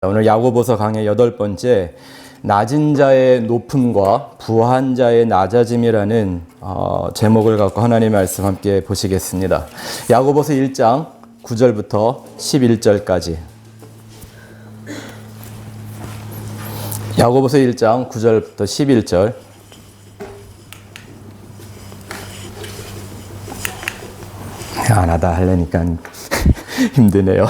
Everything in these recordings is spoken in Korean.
오늘 야고보서 강의 8번째 낮은 자의 높음과 부한 자의 낮아짐이라는 제목을 갖고 하나님의 말씀 함께 보시겠습니다. 야고보서 1장 9절부터 11절까지. 야고보서 1장 9절부터 11절. 안 하다 하려니까 힘드네요.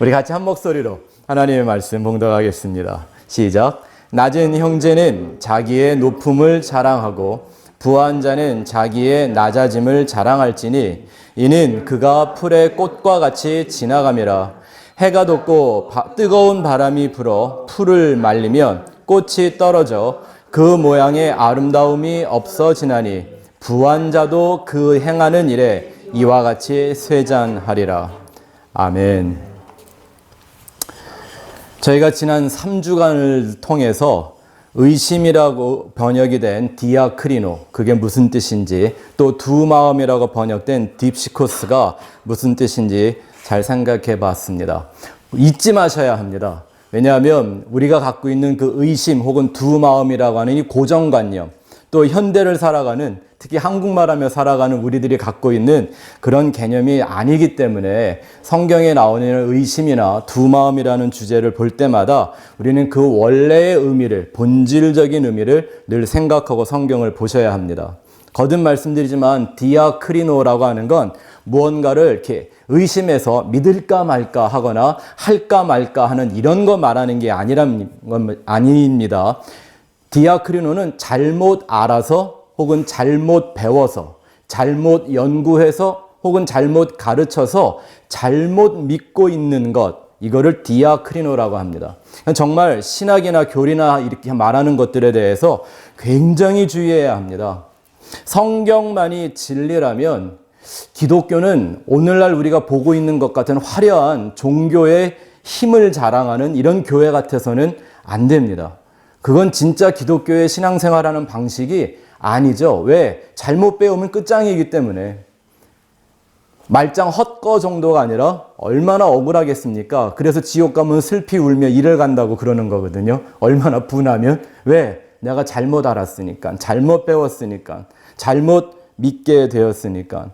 우리 같이 한 목소리로 하나님의 말씀 봉독하겠습니다. 시작. 낮은 형제는 자기의 높음을 자랑하고 부한 자는 자기의 낮아짐을 자랑할지니 이는 그가 풀의 꽃과 같이 지나감이라. 해가 돋고 뜨거운 바람이 불어 풀을 말리면 꽃이 떨어져 그 모양의 아름다움이 없어지나니 부한 자도 그 행하는 일에 이와 같이 쇠잔하리라. 아멘. 저희가 지난 3주간을 통해서 의심이라고 번역이 된 디아크리노, 그게 무슨 뜻인지, 또 두 마음이라고 번역된 딥시코스가 무슨 뜻인지 잘 생각해 봤습니다. 잊지 마셔야 합니다. 왜냐하면 우리가 갖고 있는 그 의심 혹은 두 마음이라고 하는 이 고정관념, 또 현대를 살아가는, 특히 한국말하며 살아가는 우리들이 갖고 있는 그런 개념이 아니기 때문에 성경에 나오는 의심이나 두 마음이라는 주제를 볼 때마다 우리는 그 원래의 의미를, 본질적인 의미를 늘 생각하고 성경을 보셔야 합니다. 거듭 말씀드리지만 디아크리노라고 하는 건 무언가를 이렇게 의심해서 믿을까 말까 하거나 할까 말까 하는 이런 거 말하는 게 아닙니다. 디아크리노는 잘못 알아서 혹은 잘못 배워서, 잘못 연구해서 혹은 잘못 가르쳐서 잘못 믿고 있는 것, 이거를 디아크리노라고 합니다. 정말 신학이나 교리나 이렇게 말하는 것들에 대해서 굉장히 주의해야 합니다. 성경만이 진리라면 기독교는 오늘날 우리가 보고 있는 것 같은 화려한 종교의 힘을 자랑하는 이런 교회 같아서는 안 됩니다. 그건 진짜 기독교의 신앙생활하는 방식이 아니죠. 왜? 잘못 배우면 끝장이기 때문에. 말짱 헛거 정도가 아니라 얼마나 억울하겠습니까? 그래서 지옥 가면 슬피 울며 일을 간다고 그러는 거거든요. 얼마나 분하면. 왜? 내가 잘못 알았으니까, 잘못 배웠으니까, 잘못 믿게 되었으니까.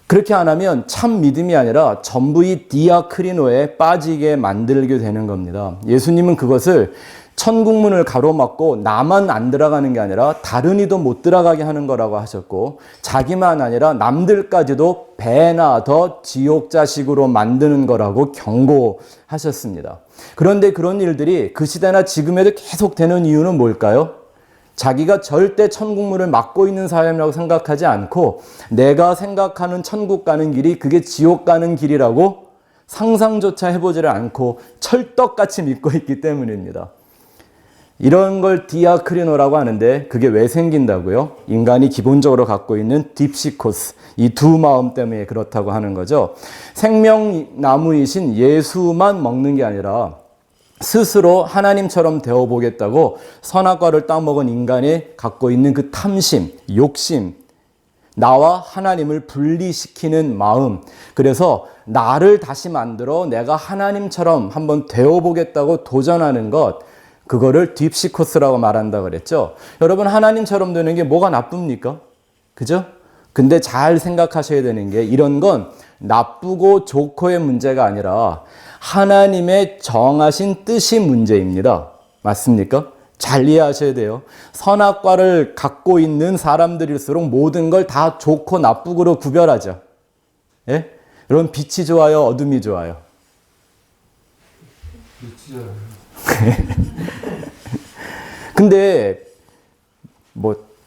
그렇게 안 하면 참 믿음이 아니라 전부 이 디아크리노에 빠지게 만들게 되는 겁니다. 예수님은 그것을 천국문을 가로막고 나만 안 들어가는 게 아니라 다른 이도 못 들어가게 하는 거라고 하셨고, 자기만 아니라 남들까지도 배나 더 지옥 자식으로 만드는 거라고 경고하셨습니다. 그런데 그런 일들이 그 시대나 지금에도 계속 되는 이유는 뭘까요? 자기가 절대 천국문을 막고 있는 사람이라고 생각하지 않고 내가 생각하는 천국 가는 길이 그게 지옥 가는 길이라고 상상조차 해보지를 않고 철떡같이 믿고 있기 때문입니다. 이런 걸 디아크리노라고 하는데 그게 왜 생긴다고요? 인간이 기본적으로 갖고 있는 딥시코스, 이 두 마음 때문에 그렇다고 하는 거죠. 생명나무이신 예수만 먹는 게 아니라 스스로 하나님처럼 되어보겠다고 선악과를 따먹은 인간이 갖고 있는 그 탐심, 욕심, 나와 하나님을 분리시키는 마음, 그래서 나를 다시 만들어 내가 하나님처럼 한번 되어보겠다고 도전하는 것, 그거를 딥시코스라고 말한다 그랬죠. 여러분, 하나님처럼 되는 게 뭐가 나쁩니까? 그죠? 근데 잘 생각하셔야 되는 게 이런 건 나쁘고 좋고의 문제가 아니라 하나님의 정하신 뜻이 문제입니다. 맞습니까? 잘 이해하셔야 돼요. 선악과를 갖고 있는 사람들일수록 모든 걸 다 좋고 나쁘고로 구별하죠. 예? 여러분, 빛이 좋아요? 어둠이 좋아요? 빛이 좋아요. 근데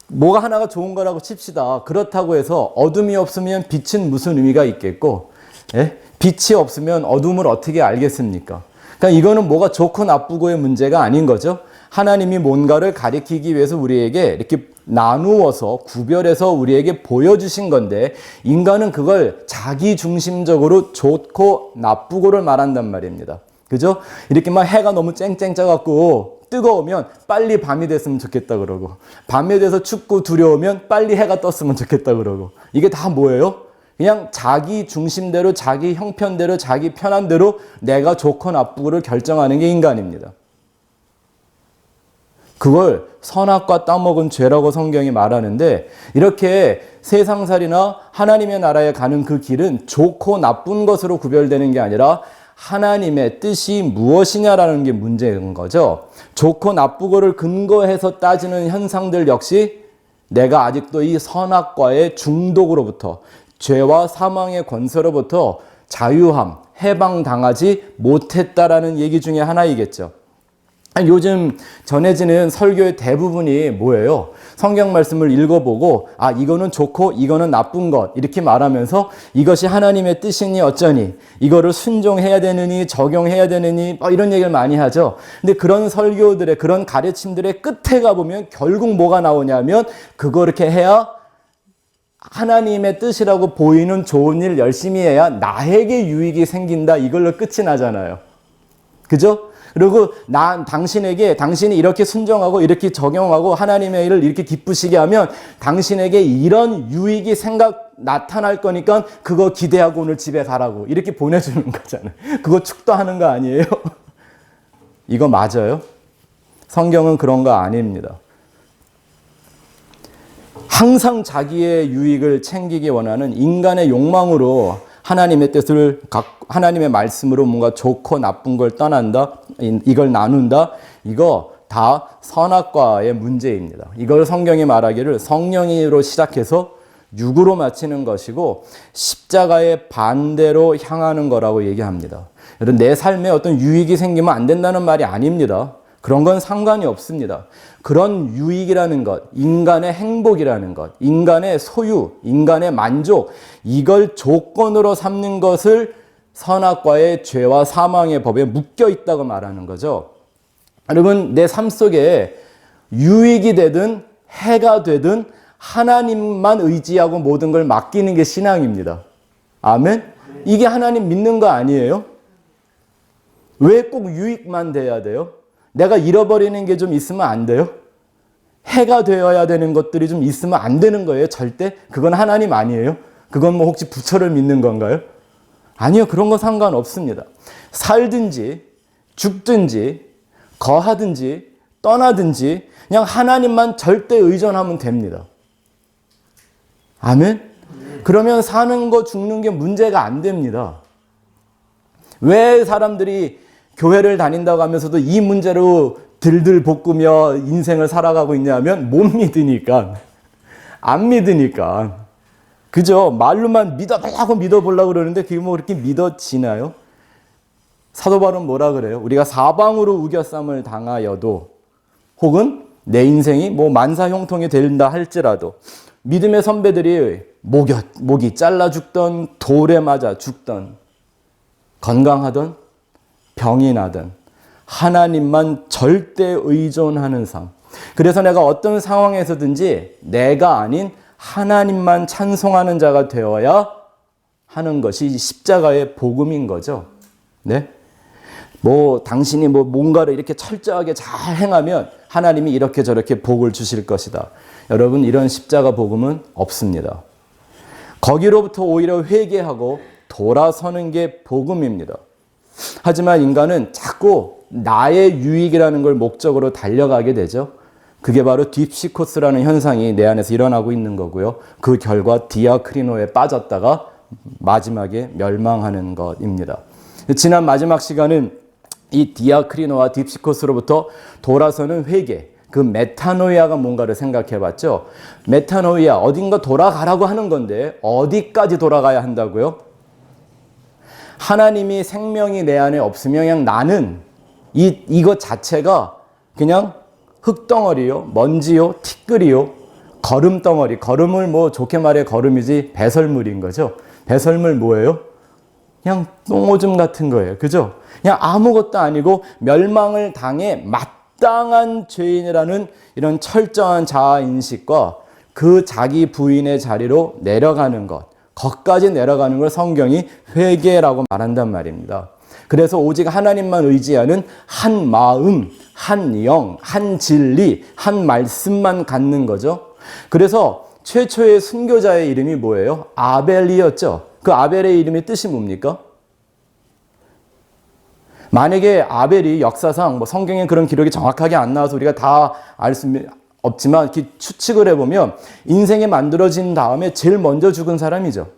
뭐가 하나가 좋은 거라고 칩시다. 그렇다고 해서 어둠이 없으면 빛은 무슨 의미가 있겠고, 예? 빛이 없으면 어둠을 어떻게 알겠습니까? 그러니까 이거는 뭐가 좋고 나쁘고의 문제가 아닌 거죠. 하나님이 뭔가를 가리키기 위해서 우리에게 이렇게 나누어서 구별해서 우리에게 보여주신 건데, 인간은 그걸 자기 중심적으로 좋고 나쁘고를 말한단 말입니다. 그죠? 이렇게 막 해가 너무 쨍쨍 쪄갖고 뜨거우면 빨리 밤이 됐으면 좋겠다 그러고, 밤이 돼서 춥고 두려우면 빨리 해가 떴으면 좋겠다 그러고, 이게 다 뭐예요? 그냥 자기 중심대로, 자기 형편대로, 자기 편한 대로 내가 좋고 나쁘고를 결정하는 게 인간입니다. 그걸 선악과 따먹은 죄라고 성경이 말하는데, 이렇게 세상살이나 하나님의 나라에 가는 그 길은 좋고 나쁜 것으로 구별되는 게 아니라 하나님의 뜻이 무엇이냐라는 게 문제인 거죠. 좋고 나쁘고를 근거해서 따지는 현상들 역시 내가 아직도 이 선악과의 중독으로부터, 죄와 사망의 권세로부터 자유함, 해방당하지 못했다라는 얘기 중에 하나이겠죠. 요즘 전해지는 설교의 대부분이 뭐예요? 성경 말씀을 읽어보고 이거는 좋고 이거는 나쁜 것 이렇게 말하면서 이것이 하나님의 뜻이니 어쩌니, 이거를 순종해야 되느니 적용해야 되느니 이런 얘기를 많이 하죠. 근데 그런 설교들의, 그런 가르침들의 끝에 가보면 결국 뭐가 나오냐면, 그거 이렇게 해야 하나님의 뜻이라고 보이는 좋은 일 열심히 해야 나에게 유익이 생긴다, 이걸로 끝이 나잖아요. 그죠? 그리고 당신이 이렇게 순종하고 이렇게 적용하고 하나님의 일을 이렇게 기쁘시게 하면 당신에게 이런 유익이 나타날 거니까 그거 기대하고 오늘 집에 가라고 이렇게 보내주는 거잖아요. 그거 축도하는 거 아니에요? 이거 맞아요? 성경은 그런 거 아닙니다. 항상 자기의 유익을 챙기기 원하는 인간의 욕망으로 하나님의 뜻을, 하나님의 말씀으로 뭔가 좋고 나쁜 걸 떠난다, 이걸 나눈다, 이거 다 선악과의 문제입니다. 이걸 성경이 말하기를 성령으로 시작해서 육으로 마치는 것이고 십자가의 반대로 향하는 거라고 얘기합니다. 여러분, 내 삶에 어떤 유익이 생기면 안 된다는 말이 아닙니다. 그런 건 상관이 없습니다. 그런 유익이라는 것, 인간의 행복이라는 것, 인간의 소유, 인간의 만족, 이걸 조건으로 삼는 것을 선악과의 죄와 사망의 법에 묶여 있다고 말하는 거죠. 여러분, 내 삶 속에 유익이 되든 해가 되든 하나님만 의지하고 모든 걸 맡기는 게 신앙입니다. 아멘? 이게 하나님 믿는 거 아니에요? 왜 꼭 유익만 돼야 돼요? 내가 잃어버리는 게 좀 있으면 안 돼요? 해가 되어야 되는 것들이 좀 있으면 안 되는 거예요, 절대? 그건 하나님 아니에요? 그건 뭐 혹시 부처를 믿는 건가요? 아니요, 그런 거 상관없습니다. 살든지, 죽든지, 거하든지, 떠나든지, 그냥 하나님만 절대 의존하면 됩니다. 아멘? 그러면 사는 거, 죽는 게 문제가 안 됩니다. 왜 사람들이 교회를 다닌다고 하면서도 이 문제로 들들 볶으며 인생을 살아가고 있냐면 못 믿으니까, 안 믿으니까. 그죠? 말로만 믿어보려고 그러는데 그게 뭐 그렇게 믿어지나요? 사도 바울은 뭐라 그래요? 우리가 사방으로 우겨쌈을 당하여도, 혹은 내 인생이 뭐 만사형통이 된다 할지라도, 믿음의 선배들이 목이 잘라 죽던, 돌에 맞아 죽던, 건강하던, 병이 나든 하나님만 절대 의존하는 삶. 그래서 내가 어떤 상황에서든지 내가 아닌 하나님만 찬송하는 자가 되어야 하는 것이 십자가의 복음인 거죠. 네? 당신이 뭔가를 이렇게 철저하게 잘 행하면 하나님이 이렇게 저렇게 복을 주실 것이다. 여러분, 이런 십자가 복음은 없습니다. 거기로부터 오히려 회개하고 돌아서는 게 복음입니다. 하지만 인간은 자꾸 나의 유익이라는 걸 목적으로 달려가게 되죠. 그게 바로 딥시코스라는 현상이 내 안에서 일어나고 있는 거고요. 그 결과 디아크리노에 빠졌다가 마지막에 멸망하는 것입니다. 지난 마지막 시간은 이 디아크리노와 딥시코스로부터 돌아서는 회개, 그 메타노이아가 뭔가를 생각해 봤죠. 메타노이아, 어딘가 돌아가라고 하는 건데 어디까지 돌아가야 한다고요? 하나님이 생명이 내 안에 없으면 그냥 나는 이것 자체가 그냥 흙덩어리요, 먼지요, 티끌이요, 거름덩어리. 걸음을 좋게 말해 걸음이지 배설물인 거죠. 배설물 뭐예요? 그냥 똥오줌 같은 거예요. 그죠? 그냥 아무것도 아니고 멸망을 당해 마땅한 죄인이라는 이런 철저한 자아인식과 그 자기 부인의 자리로 내려가는 것, 거기까지 내려가는 걸 성경이 회개라고 말한단 말입니다. 그래서 오직 하나님만 의지하는 한 마음, 한 영, 한 진리, 한 말씀만 갖는 거죠. 그래서 최초의 순교자의 이름이 뭐예요? 아벨이었죠. 그 아벨의 이름의 뜻이 뭡니까? 만약에 아벨이 역사상 뭐 성경에 그런 기록이 정확하게 안 나와서 우리가 다 알 수 없지만 이렇게 추측을 해보면 인생이 만들어진 다음에 제일 먼저 죽은 사람이죠.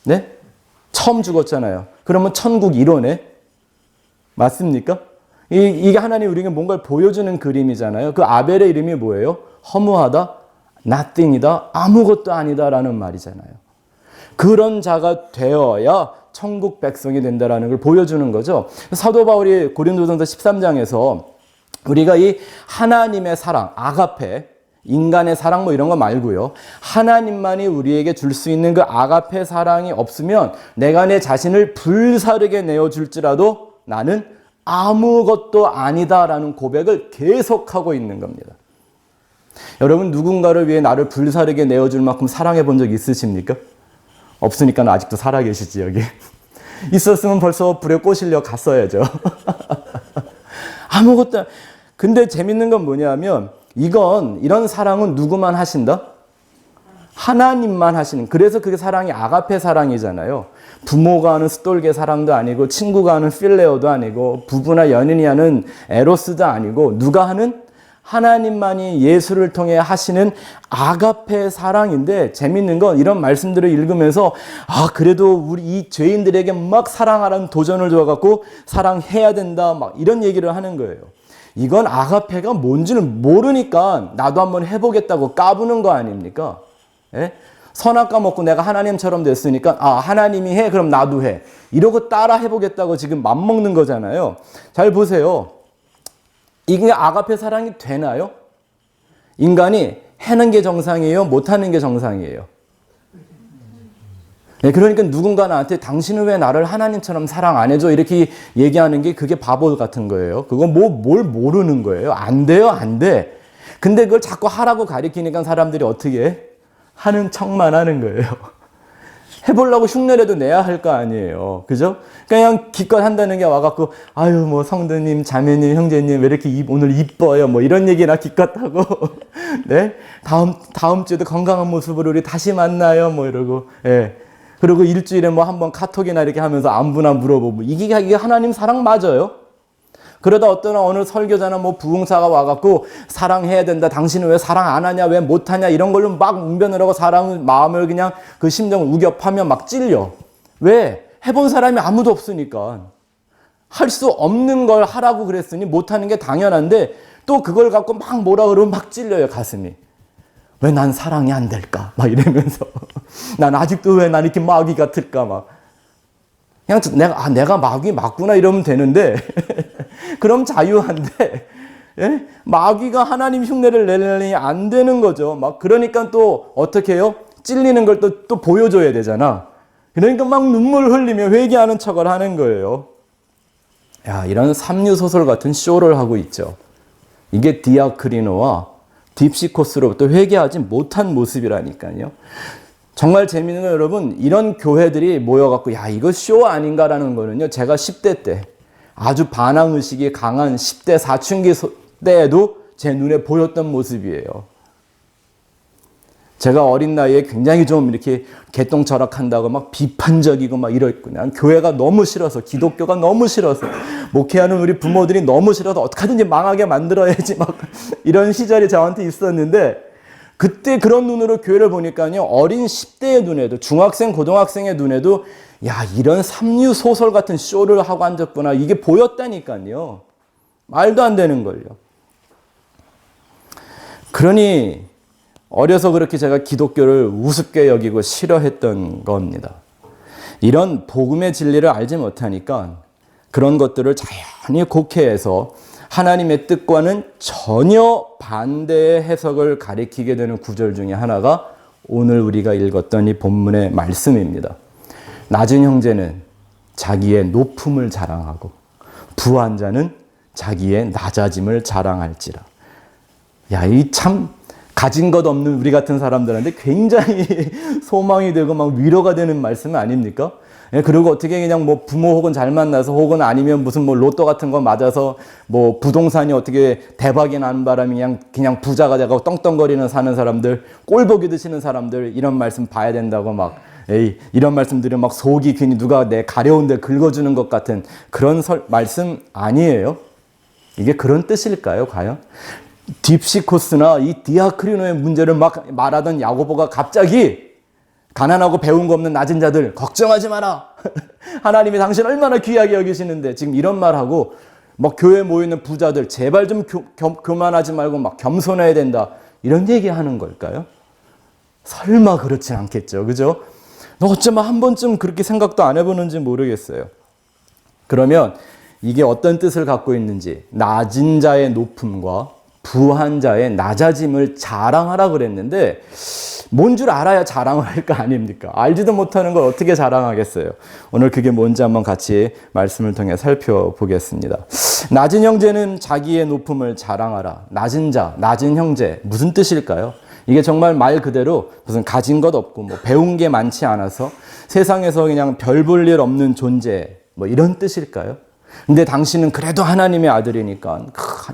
네? 처음 죽었잖아요. 그러면 천국 1호네? 맞습니까? 이게 하나님 우리에게 뭔가를 보여주는 그림이잖아요. 그 아벨의 이름이 뭐예요? 허무하다, nothing이다, 아무것도 아니다라는 말이잖아요. 그런 자가 되어야 천국 백성이 된다라는 걸 보여주는 거죠. 사도 바울이 고린도전서 13장에서 우리가 이 하나님의 사랑, 아가페, 인간의 사랑 뭐 이런 거 말고요. 하나님만이 우리에게 줄 수 있는 그 아가페 사랑이 없으면 내가 내 자신을 불사르게 내어줄지라도 나는 아무것도 아니다라는 고백을 계속하고 있는 겁니다. 여러분 누군가를 위해 나를 불사르게 내어줄 만큼 사랑해 본 적 있으십니까? 없으니까 아직도 살아계시지 여기. 있었으면 벌써 불에 꼬실려 갔어야죠. 아무것도. 근데 재밌는 건 뭐냐면 이런 사랑은 누구만 하신다? 하나님만 하시는. 그래서 그게 사랑이 아가페 사랑이잖아요. 부모가 하는 스톨게 사랑도 아니고 친구가 하는 필레오도 아니고 부부나 연인이 하는 에로스도 아니고 누가 하는? 하나님만이 예수를 통해 하시는 아가페 사랑인데 재밌는 건 이런 말씀들을 읽으면서 그래도 우리 이 죄인들에게 막 사랑하라는 도전을 줘갖고 사랑해야 된다 막 이런 얘기를 하는 거예요. 이건 아가페가 뭔지는 모르니까 나도 한번 해보겠다고 까부는 거 아닙니까? 예? 선악과 먹고 내가 하나님처럼 됐으니까 하나님이 해 그럼 나도 해 이러고 따라 해보겠다고 지금 맘먹는 거잖아요. 잘 보세요. 이게 아가페 사랑이 되나요? 인간이 해는 게 정상이에요? 못하는 게 정상이에요? 네, 그러니까 누군가 나한테 당신은 왜 나를 하나님처럼 사랑 안 해줘? 이렇게 얘기하는 게 그게 바보 같은 거예요. 그건 뭘 모르는 거예요. 안 돼요, 안 돼. 근데 그걸 자꾸 하라고 가리키니까 사람들이 어떻게 해? 하는 척만 하는 거예요. 해보려고 흉내라도 내야 할 거 아니에요. 그죠? 그냥 기껏 한다는 게 와갖고, 뭐 성도님, 자매님, 형제님, 왜 이렇게 오늘 이뻐요? 뭐 이런 얘기나 기껏 하고, 네? 다음 주에도 건강한 모습으로 우리 다시 만나요? 뭐 이러고, 예. 그리고 일주일에 뭐 한번 카톡이나 이렇게 하면서 안부나 물어보고, 이게 하나님 사랑 맞아요? 그러다 어느 설교자나 뭐 부흥사가 와갖고 사랑해야 된다. 당신은 왜 사랑 안 하냐? 왜 못하냐? 이런 걸로 막 웅변을 하고 사람 마음을 그냥 그 심정을 우겨파면 막 찔려. 왜? 해본 사람이 아무도 없으니까. 할 수 없는 걸 하라고 그랬으니 못하는 게 당연한데 또 그걸 갖고 막 뭐라 그러면 막 찔려요, 가슴이. 왜 난 사랑이 안 될까? 막 이러면서. 난 아직도 왜 난 이렇게 마귀 같을까? 막. 그냥 내가 마귀 맞구나 이러면 되는데 그럼 자유한데 예? 마귀가 하나님 흉내를 내려니 안 되는 거죠. 막 그러니까 또 어떻게 해요? 찔리는 걸 또 보여줘야 되잖아. 그러니까 막 눈물 흘리며 회개하는 척을 하는 거예요. 이런 삼류소설 같은 쇼를 하고 있죠. 이게 디아크리노와 딥시코스로부터 회개하지 못한 모습이라니까요. 정말 재미있는 건 여러분, 이런 교회들이 모여갖고 이거 쇼 아닌가라는 거는요, 제가 10대 때 아주 반항의식이 강한 10대 사춘기 때에도 제 눈에 보였던 모습이에요. 제가 어린 나이에 굉장히 좀 이렇게 개똥철학한다고 막 비판적이고 막 이랬구나. 교회가 너무 싫어서, 기독교가 너무 싫어서, 목회하는 우리 부모들이 너무 싫어서 어떻게든지 망하게 만들어야지 막 이런 시절이 저한테 있었는데, 그때 그런 눈으로 교회를 보니까요, 어린 10대의 눈에도, 중학생, 고등학생의 눈에도 이런 삼류 소설 같은 쇼를 하고 앉았구나. 이게 보였다니까요. 말도 안 되는 걸요. 그러니 어려서 그렇게 제가 기독교를 우습게 여기고 싫어했던 겁니다. 이런 복음의 진리를 알지 못하니까 그런 것들을 자연히 곡해해서 하나님의 뜻과는 전혀 반대의 해석을 가리키게 되는 구절 중에 하나가 오늘 우리가 읽었던 이 본문의 말씀입니다. 낮은 형제는 자기의 높음을 자랑하고 부한 자는 자기의 낮아짐을 자랑할지라. 이 참 가진 것 없는 우리 같은 사람들한테 굉장히 소망이 되고 막 위로가 되는 말씀 아닙니까? 예, 그리고 어떻게 그냥 뭐 부모 혹은 잘 만나서 혹은 아니면 무슨 뭐 로또 같은 거 맞아서 뭐 부동산이 어떻게 대박이 나는 바람에 그냥 부자가 되고 떵떵거리는 사는 사람들, 꼴보기 드시는 사람들 이런 말씀 봐야 된다고 막 에이, 이런 말씀들은 막 속이 괜히 누가 내 가려운 데 긁어주는 것 같은 그런 말씀 아니에요. 이게 그런 뜻일까요, 과연? 딥시코스나 이 디아크리노의 문제를 막 말하던 야고보가 갑자기 가난하고 배운 거 없는 낮은 자들 걱정하지 마라. 하나님이 당신 얼마나 귀하게 여기시는데 지금 이런 말하고 막 교회에 모이는 부자들 제발 좀 교만하지 말고 막 겸손해야 된다. 이런 얘기하는 걸까요? 설마 그렇진 않겠죠. 그죠? 어쩌면 한 번쯤 그렇게 생각도 안 해보는지 모르겠어요. 그러면 이게 어떤 뜻을 갖고 있는지 낮은 자의 높음과 부한 자의 낮아짐을 자랑하라 그랬는데 뭔 줄 알아야 자랑을 할 거 아닙니까? 알지도 못하는 걸 어떻게 자랑하겠어요? 오늘 그게 뭔지 한번 같이 말씀을 통해 살펴보겠습니다. 낮은 형제는 자기의 높음을 자랑하라. 낮은 자, 낮은 형제 무슨 뜻일까요? 이게 정말 말 그대로 무슨 가진 것 없고 뭐 배운 게 많지 않아서 세상에서 그냥 별 볼 일 없는 존재 뭐 이런 뜻일까요? 근데 당신은 그래도 하나님의 아들이니까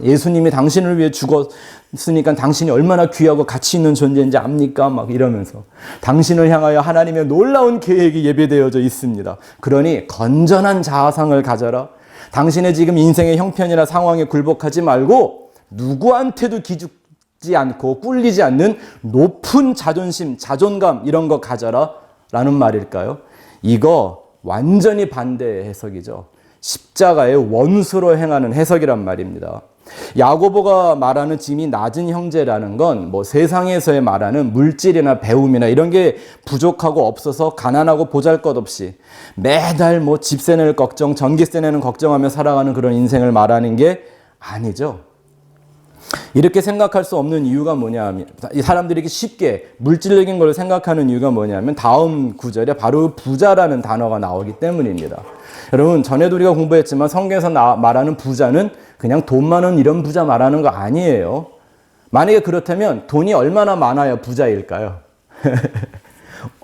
예수님이 당신을 위해 죽었으니까 당신이 얼마나 귀하고 가치 있는 존재인지 압니까? 막 이러면서 당신을 향하여 하나님의 놀라운 계획이 예배되어져 있습니다. 그러니 건전한 자아상을 가져라. 당신의 지금 인생의 형편이나 상황에 굴복하지 말고 누구한테도 기죽지 않고 꿀리지 않는 높은 자존심, 자존감 이런 거 가져라 라는 말일까요? 이거 완전히 반대의 해석이죠. 십자가의 원수로 행하는 해석이란 말입니다. 야고보가 말하는 짐이 낮은 형제라는 건 뭐 세상에서의 말하는 물질이나 배움이나 이런 게 부족하고 없어서 가난하고 보잘것없이 매달 뭐 집세 낼 걱정, 전기세 내는 걱정하며 살아가는 그런 인생을 말하는 게 아니죠. 이렇게 생각할 수 없는 이유가 뭐냐면 이 사람들이 쉽게 물질적인 걸 생각하는 이유가 뭐냐면 다음 구절에 바로 부자라는 단어가 나오기 때문입니다. 여러분 전에도 우리가 공부했지만 성경에서 말하는 부자는 그냥 돈 많은 이런 부자 말하는 거 아니에요. 만약에 그렇다면 돈이 얼마나 많아야 부자일까요?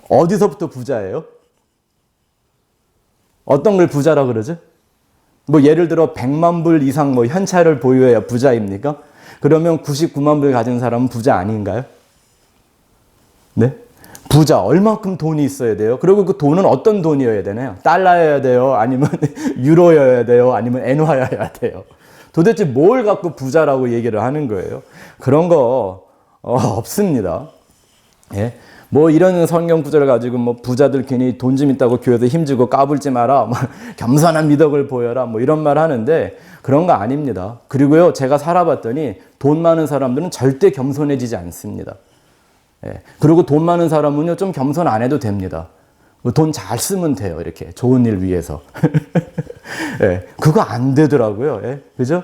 어디서부터 부자예요? 어떤 걸 부자라 그러죠? 뭐 예를 들어 100만 불 이상 뭐 현찰을 보유해야 부자입니까? 그러면 99만 불 가진 사람은 부자 아닌가요? 네? 부자, 얼마큼 돈이 있어야 돼요? 그리고 그 돈은 어떤 돈이어야 되나요? 달러여야 돼요? 아니면 유로여야 돼요? 아니면 엔화여야 돼요? 도대체 뭘 갖고 부자라고 얘기를 하는 거예요? 그런 거 없습니다. 예? 뭐 이런 성경 구절을 가지고 뭐 부자들 괜히 돈 좀 있다고 교회에서 힘주고 까불지 마라, 뭐 겸손한 미덕을 보여라, 뭐 이런 말 하는데 그런 거 아닙니다. 그리고요, 제가 살아봤더니 돈 많은 사람들은 절대 겸손해지지 않습니다. 예. 그리고 돈 많은 사람은요, 좀 겸손 안 해도 됩니다. 돈 잘 쓰면 돼요, 이렇게 좋은 일 위해서. 예. 그거 안 되더라고요. 예. 그죠?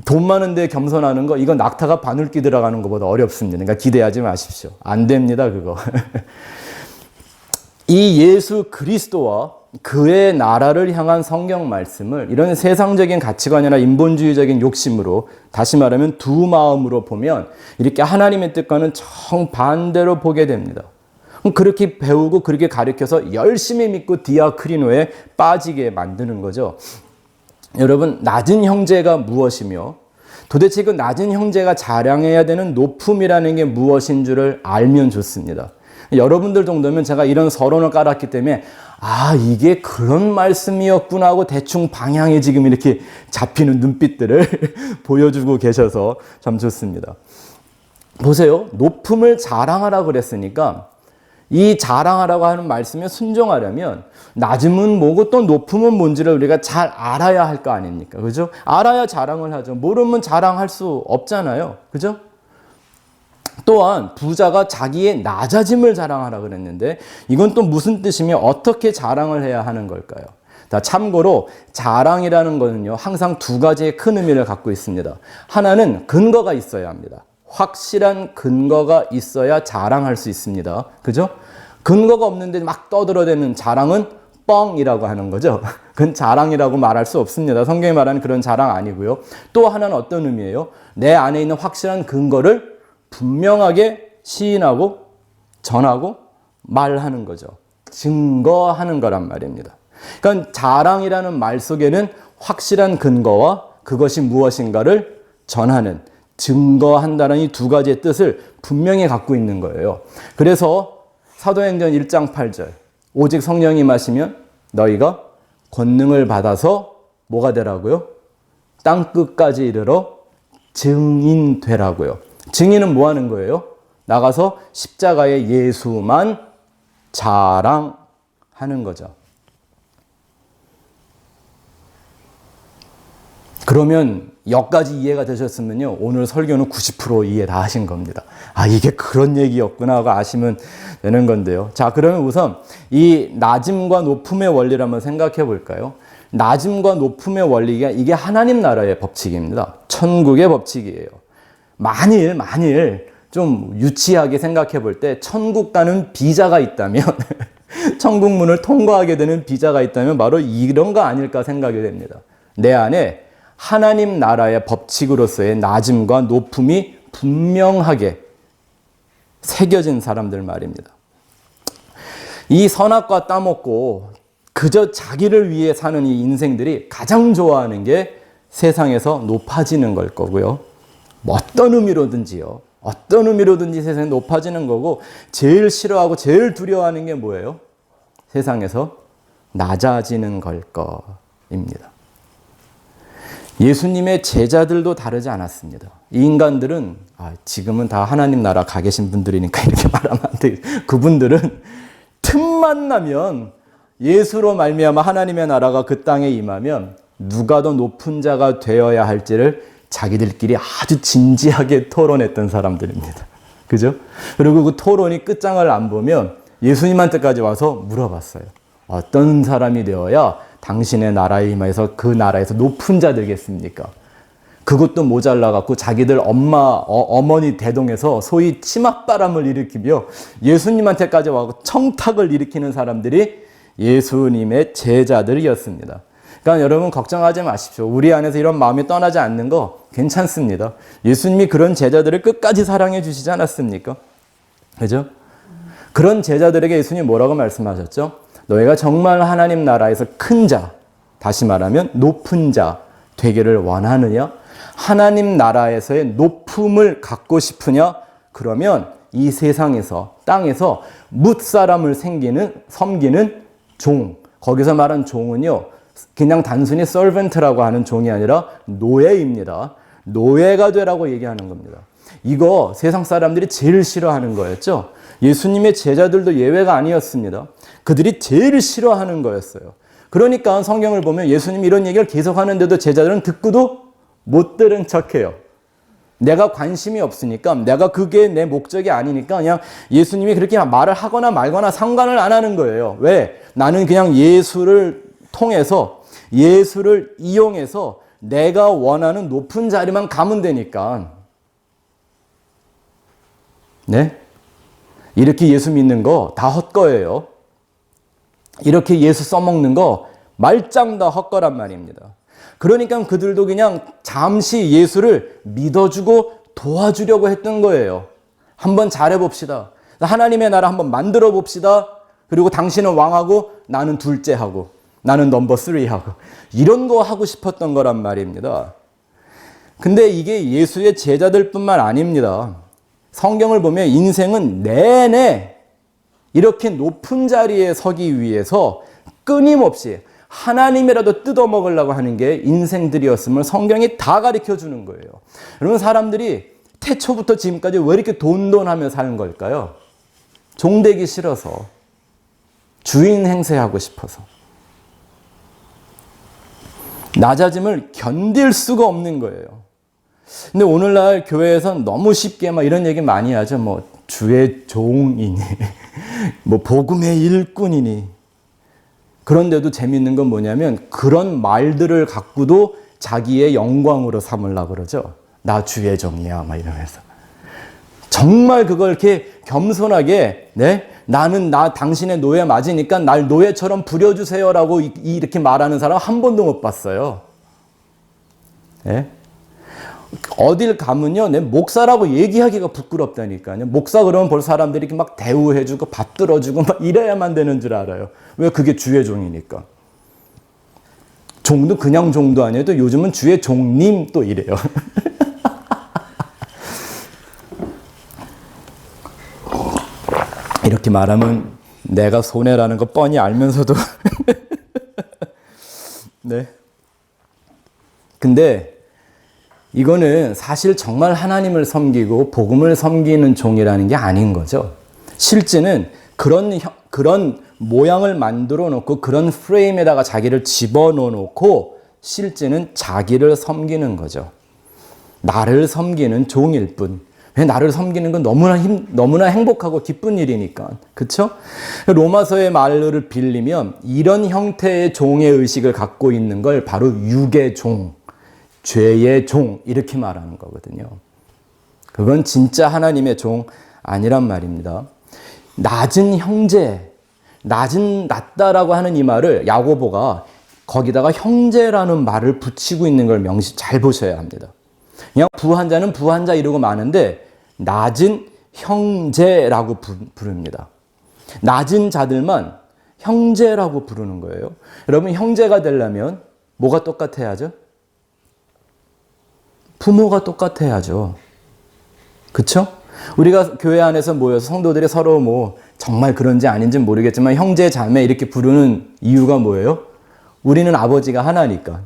돈 많은데 겸손하는 거, 이건 낙타가 바늘기 들어가는 것보다 어렵습니다. 그러니까 기대하지 마십시오. 안 됩니다, 그거. 이 예수 그리스도와 그의 나라를 향한 성경 말씀을 이런 세상적인 가치관이나 인본주의적인 욕심으로, 다시 말하면 두 마음으로 보면 이렇게 하나님의 뜻과는 정반대로 보게 됩니다. 그렇게 배우고 그렇게 가르쳐서 열심히 믿고 디아크리노에 빠지게 만드는 거죠. 여러분, 낮은 형제가 무엇이며 도대체 그 낮은 형제가 자랑해야 되는 높음이라는 게 무엇인 줄을 알면 좋습니다. 여러분들 정도면 제가 이런 서론을 깔았기 때문에 이게 그런 말씀이었구나 하고 대충 방향이 지금 이렇게 잡히는 눈빛들을 보여주고 계셔서 참 좋습니다. 보세요. 높음을 자랑하라고 그랬으니까 이 자랑하라고 하는 말씀에 순종하려면 낮음은 뭐고 또 높음은 뭔지를 우리가 잘 알아야 할 거 아닙니까? 그죠? 알아야 자랑을 하죠. 모르면 자랑할 수 없잖아요. 그죠? 또한 부자가 자기의 낮아짐을 자랑하라 그랬는데 이건 또 무슨 뜻이며 어떻게 자랑을 해야 하는 걸까요? 참고로 자랑이라는 것은요, 항상 두 가지의 큰 의미를 갖고 있습니다. 하나는 근거가 있어야 합니다. 확실한 근거가 있어야 자랑할 수 있습니다. 그죠? 근거가 없는데 막 떠들어대는 자랑은 뻥이라고 하는 거죠. 그건 자랑이라고 말할 수 없습니다. 성경이 말하는 그런 자랑 아니고요. 또 하나는 어떤 의미예요? 내 안에 있는 확실한 근거를 분명하게 시인하고 전하고 말하는 거죠. 증거하는 거란 말입니다. 그러니까 자랑이라는 말 속에는 확실한 근거와 그것이 무엇인가를 전하는, 증거한다는 이 두 가지의 뜻을 분명히 갖고 있는 거예요. 그래서 사도행전 1장 8절, 오직 성령이 임하시면 너희가 권능을 받아서 뭐가 되라고요? 땅끝까지 이르러 증인 되라고요. 증인은 뭐 하는 거예요? 나가서 십자가의 예수만 자랑하는 거죠. 그러면 여기까지 이해가 되셨으면요, 오늘 설교는 90% 이해 다 하신 겁니다. 아, 이게 그런 얘기였구나 하고 아시면 되는 건데요. 자, 그러면 우선 이 낮음과 높음의 원리를 한번 생각해 볼까요? 낮음과 높음의 원리가 이게 하나님 나라의 법칙입니다. 천국의 법칙이에요. 만일 좀 유치하게 생각해 볼 때 천국 가는 비자가 있다면 천국 문을 통과하게 되는 비자가 있다면 바로 이런 거 아닐까 생각이 됩니다. 내 안에 하나님 나라의 법칙으로서의 낮음과 높음이 분명하게 새겨진 사람들 말입니다. 이 선악과 따먹고 그저 자기를 위해 사는 이 인생들이 가장 좋아하는 게 세상에서 높아지는 걸 거고요. 어떤 의미로든지 세상에 높아지는 거고, 제일 싫어하고 제일 두려워하는 게 뭐예요? 세상에서 낮아지는 걸 거입니다. 예수님의 제자들도 다르지 않았습니다. 이 인간들은 지금은 다 하나님 나라 가 계신 분들이니까 이렇게 말하면 안 돼요. 그분들은 틈만 나면 예수로 말미암아 하나님의 나라가 그 땅에 임하면 누가 더 높은 자가 되어야 할지를 자기들끼리 아주 진지하게 토론했던 사람들입니다. 그죠? 그리고 그 토론이 끝장을 안 보면 예수님한테까지 와서 물어봤어요. 어떤 사람이 되어야 당신의 나라에 임해서 그 나라에서 높은 자 되겠습니까? 그것도 모자라갖고 자기들 어머니 대동에서 소위 치맛바람을 일으키며 예수님한테까지 와서 청탁을 일으키는 사람들이 예수님의 제자들이었습니다. 그러니까 여러분 걱정하지 마십시오. 우리 안에서 이런 마음이 떠나지 않는 거 괜찮습니다. 예수님이 그런 제자들을 끝까지 사랑해 주시지 않았습니까? 그죠? 그런 제자들에게 예수님이 뭐라고 말씀하셨죠? 너희가 정말 하나님 나라에서 큰 자, 다시 말하면 높은 자 되기를 원하느냐? 하나님 나라에서의 높음을 갖고 싶으냐? 그러면 이 세상에서, 땅에서 뭇사람을 섬기는 종, 거기서 말한 종은요, 그냥 단순히 servant라고 하는 종이 아니라 노예입니다. 노예가 되라고 얘기하는 겁니다. 이거 세상 사람들이 제일 싫어하는 거였죠. 예수님의 제자들도 예외가 아니었습니다. 그들이 제일 싫어하는 거였어요. 그러니까 성경을 보면 예수님이 이런 얘기를 계속 하는데도 제자들은 듣고도 못 들은 척해요. 내가 관심이 없으니까, 내가 그게 내 목적이 아니니까 그냥 예수님이 그렇게 말을 하거나 말거나 상관을 안 하는 거예요. 왜? 나는 그냥 예수를 통해서, 예수를 이용해서 내가 원하는 높은 자리만 가면 되니까. 네? 이렇게 예수 믿는 거 다 헛거예요. 이렇게 예수 써먹는 거 말짱 다 헛거란 말입니다. 그러니까 그들도 그냥 잠시 예수를 믿어주고 도와주려고 했던 거예요. 한번 잘해봅시다. 하나님의 나라 한번 만들어 봅시다. 그리고 당신은 왕하고 나는 둘째하고 나는 넘버 3하고 이런 거 하고 싶었던 거란 말입니다. 근데 이게 예수의 제자들뿐만 아닙니다. 성경을 보면 인생은 내내 이렇게 높은 자리에 서기 위해서 끊임없이 하나님이라도 뜯어먹으려고 하는 게 인생들이었음을 성경이 다 가르쳐 주는 거예요. 여러분, 사람들이 태초부터 지금까지 왜 이렇게 돈돈하며 사는 걸까요? 종되기 싫어서, 주인 행세하고 싶어서, 낮아짐을 견딜 수가 없는 거예요. 근데 오늘날 교회에선 너무 쉽게 막 이런 얘기 많이 하죠. 뭐 주의 종이니, 뭐 복음의 일꾼이니. 그런데도 재밌는 건 뭐냐면 그런 말들을 갖고도 자기의 영광으로 삼으려고 그러죠. 나 주의 종이야 막 이러면서. 정말 그걸 이렇게 겸손하게, 네? 나는 당신의 노예 맞으니까 날 노예처럼 부려주세요라고 이렇게 말하는 사람 한 번도 못 봤어요. 네? 어딜 가면요, 내 목사라고 얘기하기가 부끄럽다니까요. 목사 그러면 벌써 사람들이 이렇게 막 대우해주고 밥 들어주고 막 이래야만 되는 줄 알아요. 왜? 그게 주의 종이니까. 종도 그냥 종도 아니에요. 또 요즘은 주의 종님 또 이래요. 이렇게 말하면 내가 손해라는 거 뻔히 알면서도 네. 근데 이거는 사실 정말 하나님을 섬기고 복음을 섬기는 종이라는 게 아닌 거죠. 실제는 그런 모양을 만들어 놓고 그런 프레임에다가 자기를 집어넣어 놓고 실제는 자기를 섬기는 거죠. 나를 섬기는 종일 뿐. 왜? 나를 섬기는 건 너무나 행복하고 기쁜 일이니까. 그쵸? 로마서의 말을 빌리면 이런 형태의 종의 의식을 갖고 있는 걸 바로 육의 종, 죄의 종 이렇게 말하는 거거든요. 그건 진짜 하나님의 종 아니란 말입니다. 낮은 형제, 낮다라고 하는 이 말을 야고보가 거기다가 형제라는 말을 붙이고 있는 걸 잘 보셔야 합니다. 그냥 부한자는 부한자 이러고 마는데 낮은 형제라고 부릅니다. 낮은 자들만 형제라고 부르는 거예요. 여러분, 형제가 되려면 뭐가 똑같아야죠? 부모가 똑같아야죠. 그쵸? 우리가 교회 안에서 모여서 성도들이 서로 정말 그런지 아닌지 모르겠지만 형제, 자매 이렇게 부르는 이유가 뭐예요? 우리는 아버지가 하나니까.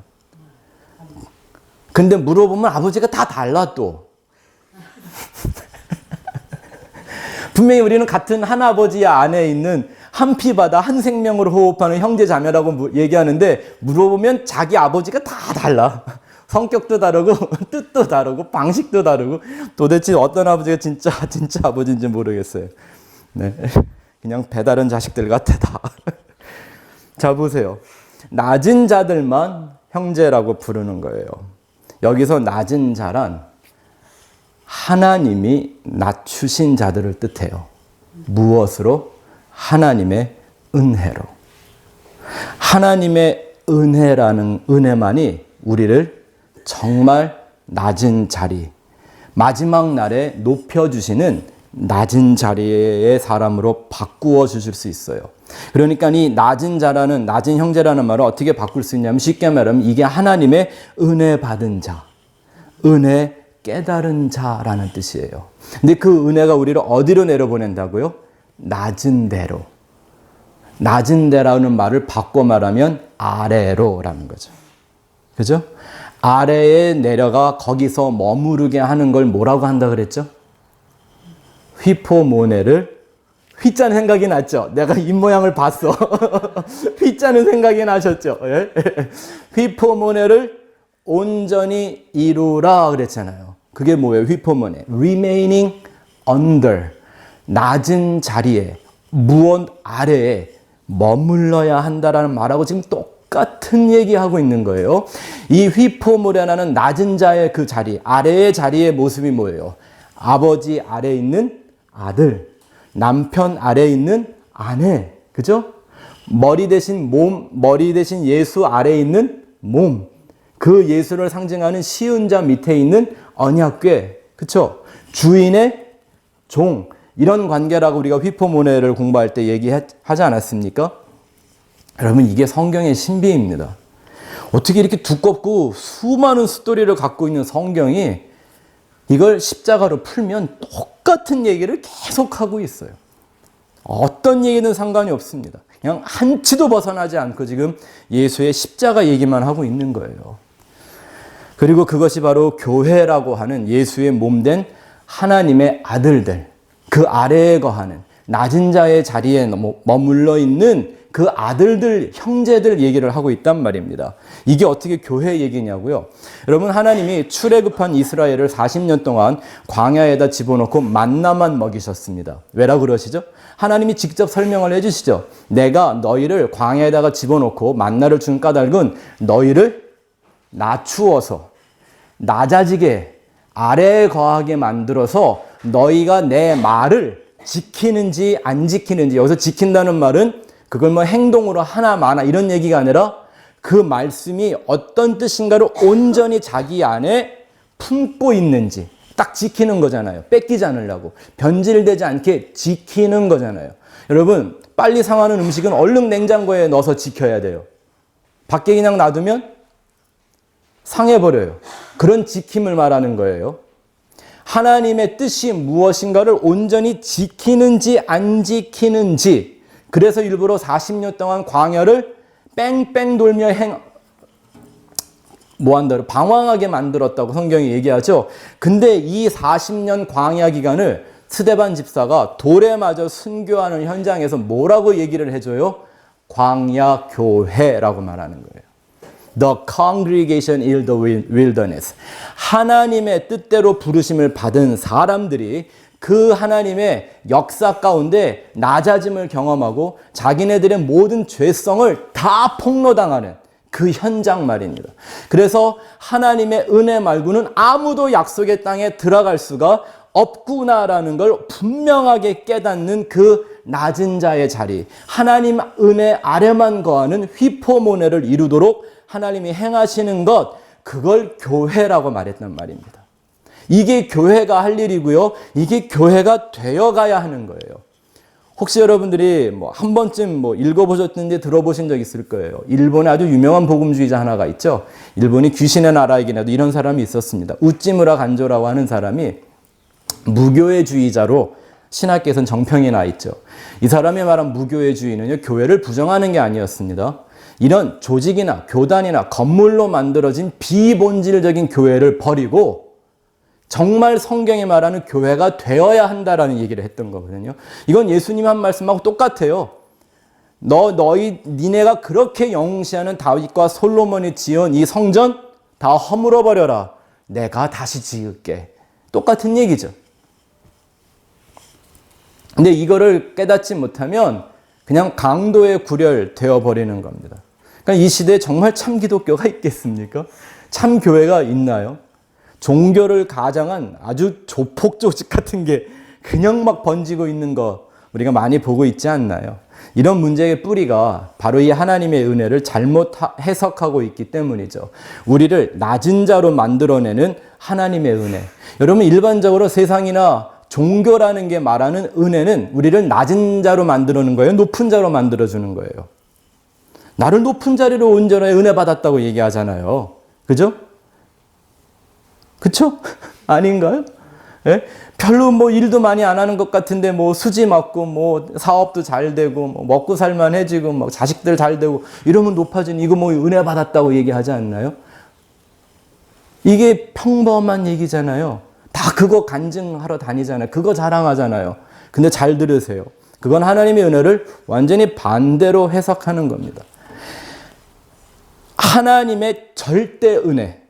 근데 물어보면 아버지가 다 달라 또. 분명히 우리는 같은 한 아버지 안에 있는 한 피바다 한 생명으로 호흡하는 형제 자매라고 얘기하는데 물어보면 자기 아버지가 다 달라. 성격도 다르고 뜻도 다르고 방식도 다르고 도대체 어떤 아버지가 진짜 아버지인지 모르겠어요. 네, 그냥 배다른 자식들 같아 다. 자, 보세요. 낮은 자들만 형제라고 부르는 거예요. 여기서 낮은 자란 하나님이 낮추신 자들을 뜻해요. 무엇으로? 하나님의 은혜로. 하나님의 은혜만이 우리를 정말 낮은 자리, 마지막 날에 높여주시는 낮은 자리의 사람으로 바꾸어 주실 수 있어요. 그러니까 이 낮은 형제라는 말을 어떻게 바꿀 수 있냐면 쉽게 말하면 이게 하나님의 은혜 받은 자, 은혜 깨달은 자라는 뜻이에요. 근데 그 은혜가 우리를 어디로 내려보낸다고요? 낮은 데로. 낮은 데라는 말을 바꿔 말하면 아래로라는 거죠. 그죠? 아래에 내려가 거기서 머무르게 하는 걸 뭐라고 한다 그랬죠? 휘포모네를, 휘자는 생각이 났죠? 내가 입모양을 봤어. 휘자는 생각이 나셨죠? 예? 휘포모네를 온전히 이루라 그랬잖아요. 그게 뭐예요? 휘포모네. remaining under. 낮은 자리에, 무언 아래에 머물러야 한다라는 말하고 지금 똑같은 얘기하고 있는 거예요. 이 휘포모레라는 낮은 자의 그 자리, 아래의 자리의 모습이 뭐예요? 아버지 아래에 있는 아들, 남편 아래에 있는 아내, 그죠? 머리 대신 예수 아래에 있는 몸, 그 예수를 상징하는 시은자 밑에 있는 언약궤, 그쵸? 주인의 종, 이런 관계라고 우리가 휘포모네를 공부할 때 얘기하지 않았습니까? 여러분, 이게 성경의 신비입니다. 어떻게 이렇게 두껍고 수많은 스토리를 갖고 있는 성경이 이걸 십자가로 풀면 똑같은 얘기를 계속하고 있어요. 어떤 얘기든 상관이 없습니다. 그냥 한치도 벗어나지 않고 지금 예수의 십자가 얘기만 하고 있는 거예요. 그리고 그것이 바로 교회라고 하는 예수의 몸된 하나님의 아들들, 그 아래에 거하는 낮은 자의 자리에 머물러 있는 그 아들들, 형제들 얘기를 하고 있단 말입니다. 이게 어떻게 교회 얘기냐고요? 여러분, 하나님이 출애굽한 이스라엘을 40년 동안 광야에다 집어넣고 만나만 먹이셨습니다. 왜라 그러시죠? 하나님이 직접 설명을 해주시죠. 내가 너희를 광야에다가 집어넣고 만나를 준 까닭은 너희를 낮추어서 낮아지게 아래에 거하게 만들어서 너희가 내 말을 지키는지 안 지키는지, 여기서 지킨다는 말은 그걸 행동으로 하나 마나 이런 얘기가 아니라 그 말씀이 어떤 뜻인가를 온전히 자기 안에 품고 있는지 딱 지키는 거잖아요. 뺏기지 않으려고. 변질되지 않게 지키는 거잖아요. 여러분, 빨리 상하는 음식은 얼른 냉장고에 넣어서 지켜야 돼요. 밖에 그냥 놔두면 상해버려요. 그런 지킴을 말하는 거예요. 하나님의 뜻이 무엇인가를 온전히 지키는지 안 지키는지, 그래서 일부러 40년 동안 광야를 뺑뺑 돌며 방황하게 만들었다고 성경이 얘기하죠. 근데 이 40년 광야 기간을 스데반 집사가 돌에 맞아 순교하는 현장에서 뭐라고 얘기를 해줘요? 광야 교회라고 말하는 거예요. The congregation in the wilderness. 하나님의 뜻대로 부르심을 받은 사람들이 그 하나님의 역사 가운데 낮아짐을 경험하고 자기네들의 모든 죄성을 다 폭로당하는 그 현장 말입니다. 그래서 하나님의 은혜 말고는 아무도 약속의 땅에 들어갈 수가 없구나라는 걸 분명하게 깨닫는 그 낮은 자의 자리, 하나님 은혜 아래만 거하는 휘포모네를 이루도록 하나님이 행하시는 것, 그걸 교회라고 말했단 말입니다. 이게 교회가 할 일이고요. 이게 교회가 되어가야 하는 거예요. 혹시 여러분들이 한 번쯤 읽어보셨는지 들어보신 적 있을 거예요. 일본에 아주 유명한 복음주의자 하나가 있죠. 일본이 귀신의 나라이긴 해도 이런 사람이 있었습니다. 우찌무라 간조라고 하는 사람이 무교회주의자로 신학계에서는 정평이 나 있죠. 이 사람이 말한 무교회주의는요, 교회를 부정하는 게 아니었습니다. 이런 조직이나 교단이나 건물로 만들어진 비본질적인 교회를 버리고 정말 성경이 말하는 교회가 되어야 한다라는 얘기를 했던 거거든요. 이건 예수님 한 말씀하고 똑같아요. 니네가 그렇게 영시하는 다윗과 솔로몬이 지은 이 성전 다 허물어 버려라. 내가 다시 지을게. 똑같은 얘기죠. 근데 이거를 깨닫지 못하면 그냥 강도의 구렬 되어버리는 겁니다. 그러니까 이 시대에 정말 참 기독교가 있겠습니까? 참 교회가 있나요? 종교를 가장한 아주 조폭 조직 같은 게 그냥 막 번지고 있는 거 우리가 많이 보고 있지 않나요? 이런 문제의 뿌리가 바로 이 하나님의 은혜를 잘못 해석하고 있기 때문이죠. 우리를 낮은 자로 만들어내는 하나님의 은혜. 여러분, 일반적으로 세상이나 종교라는 게 말하는 은혜는 우리를 낮은 자로 만들어주는 거예요? 높은 자로 만들어주는 거예요? 나를 높은 자리로 온전히 은혜 받았다고 얘기하잖아요. 그죠? 그쵸? 아닌가요? 예? 별로 일도 많이 안 하는 것 같은데 수지 맞고 사업도 잘 되고 먹고 살만해지고 자식들 잘 되고 이러면 높아진 이거 은혜 받았다고 얘기하지 않나요? 이게 평범한 얘기잖아요. 다 그거 간증하러 다니잖아요. 그거 자랑하잖아요. 근데 잘 들으세요. 그건 하나님의 은혜를 완전히 반대로 해석하는 겁니다. 하나님의 절대 은혜,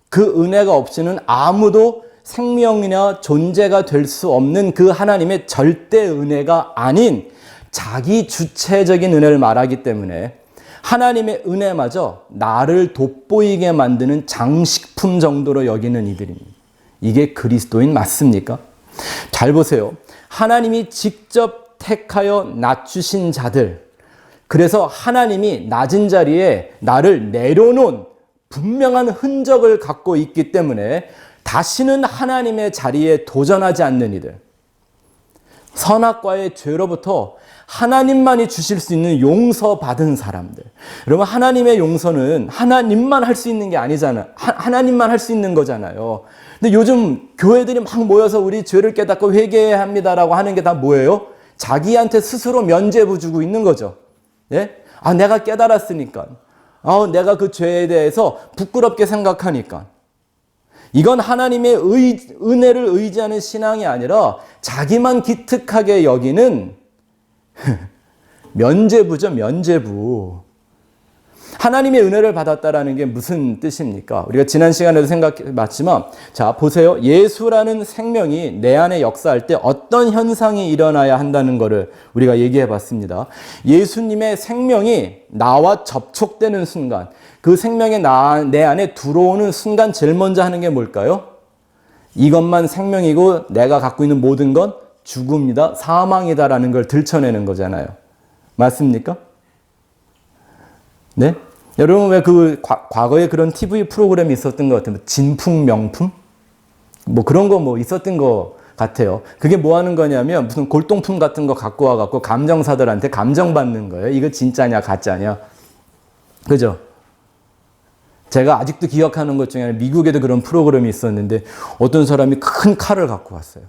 그 은혜가 없이는 아무도 생명이나 존재가 될 수 없는 그 하나님의 절대 은혜가 아닌 자기 주체적인 은혜를 말하기 때문에 하나님의 은혜마저 나를 돋보이게 만드는 장식품 정도로 여기는 이들입니다. 이게 그리스도인 맞습니까? 잘 보세요. 하나님이 직접 택하여 낮추신 자들, 그래서 하나님이 낮은 자리에 나를 내려놓은 분명한 흔적을 갖고 있기 때문에 다시는 하나님의 자리에 도전하지 않는 이들, 선악과의 죄로부터 하나님만이 주실 수 있는 용서받은 사람들. 여러분, 하나님의 용서는 하나님만 할 수 있는 게 아니잖아요. 하나님만 할 수 있는 거잖아요. 근데 요즘 교회들이 막 모여서 우리 죄를 깨닫고 회개해야 합니다라고 하는 게 다 뭐예요? 자기한테 스스로 면죄부 주고 있는 거죠. 예? 내가 깨달았으니까. 내가 그 죄에 대해서 부끄럽게 생각하니까. 이건 하나님의 은혜를 의지하는 신앙이 아니라 자기만 기특하게 여기는 면죄부죠, 면죄부. 하나님의 은혜를 받았다라는 게 무슨 뜻입니까? 우리가 지난 시간에도 생각해봤지만, 자, 보세요. 예수라는 생명이 내 안에 역사할 때 어떤 현상이 일어나야 한다는 것을 우리가 얘기해봤습니다. 예수님의 생명이 나와 접촉되는 순간, 그 생명이 내 안에 들어오는 순간 제일 먼저 하는 게 뭘까요? 이것만 생명이고 내가 갖고 있는 모든 건 죽음이다, 사망이다라는 걸 들춰내는 거잖아요. 맞습니까? 네? 여러분, 왜 과거에 그런 TV 프로그램이 있었던 것 같아요? 진풍명품? 뭐 그런 거 뭐 있었던 거 같아요. 그게 뭐 하는 거냐면 무슨 골동품 같은 거 갖고 와갖고 감정사들한테 감정받는 거예요. 이거 진짜냐 가짜냐. 그죠? 제가 아직도 기억하는 것 중에 미국에도 그런 프로그램이 있었는데 어떤 사람이 큰 칼을 갖고 왔어요.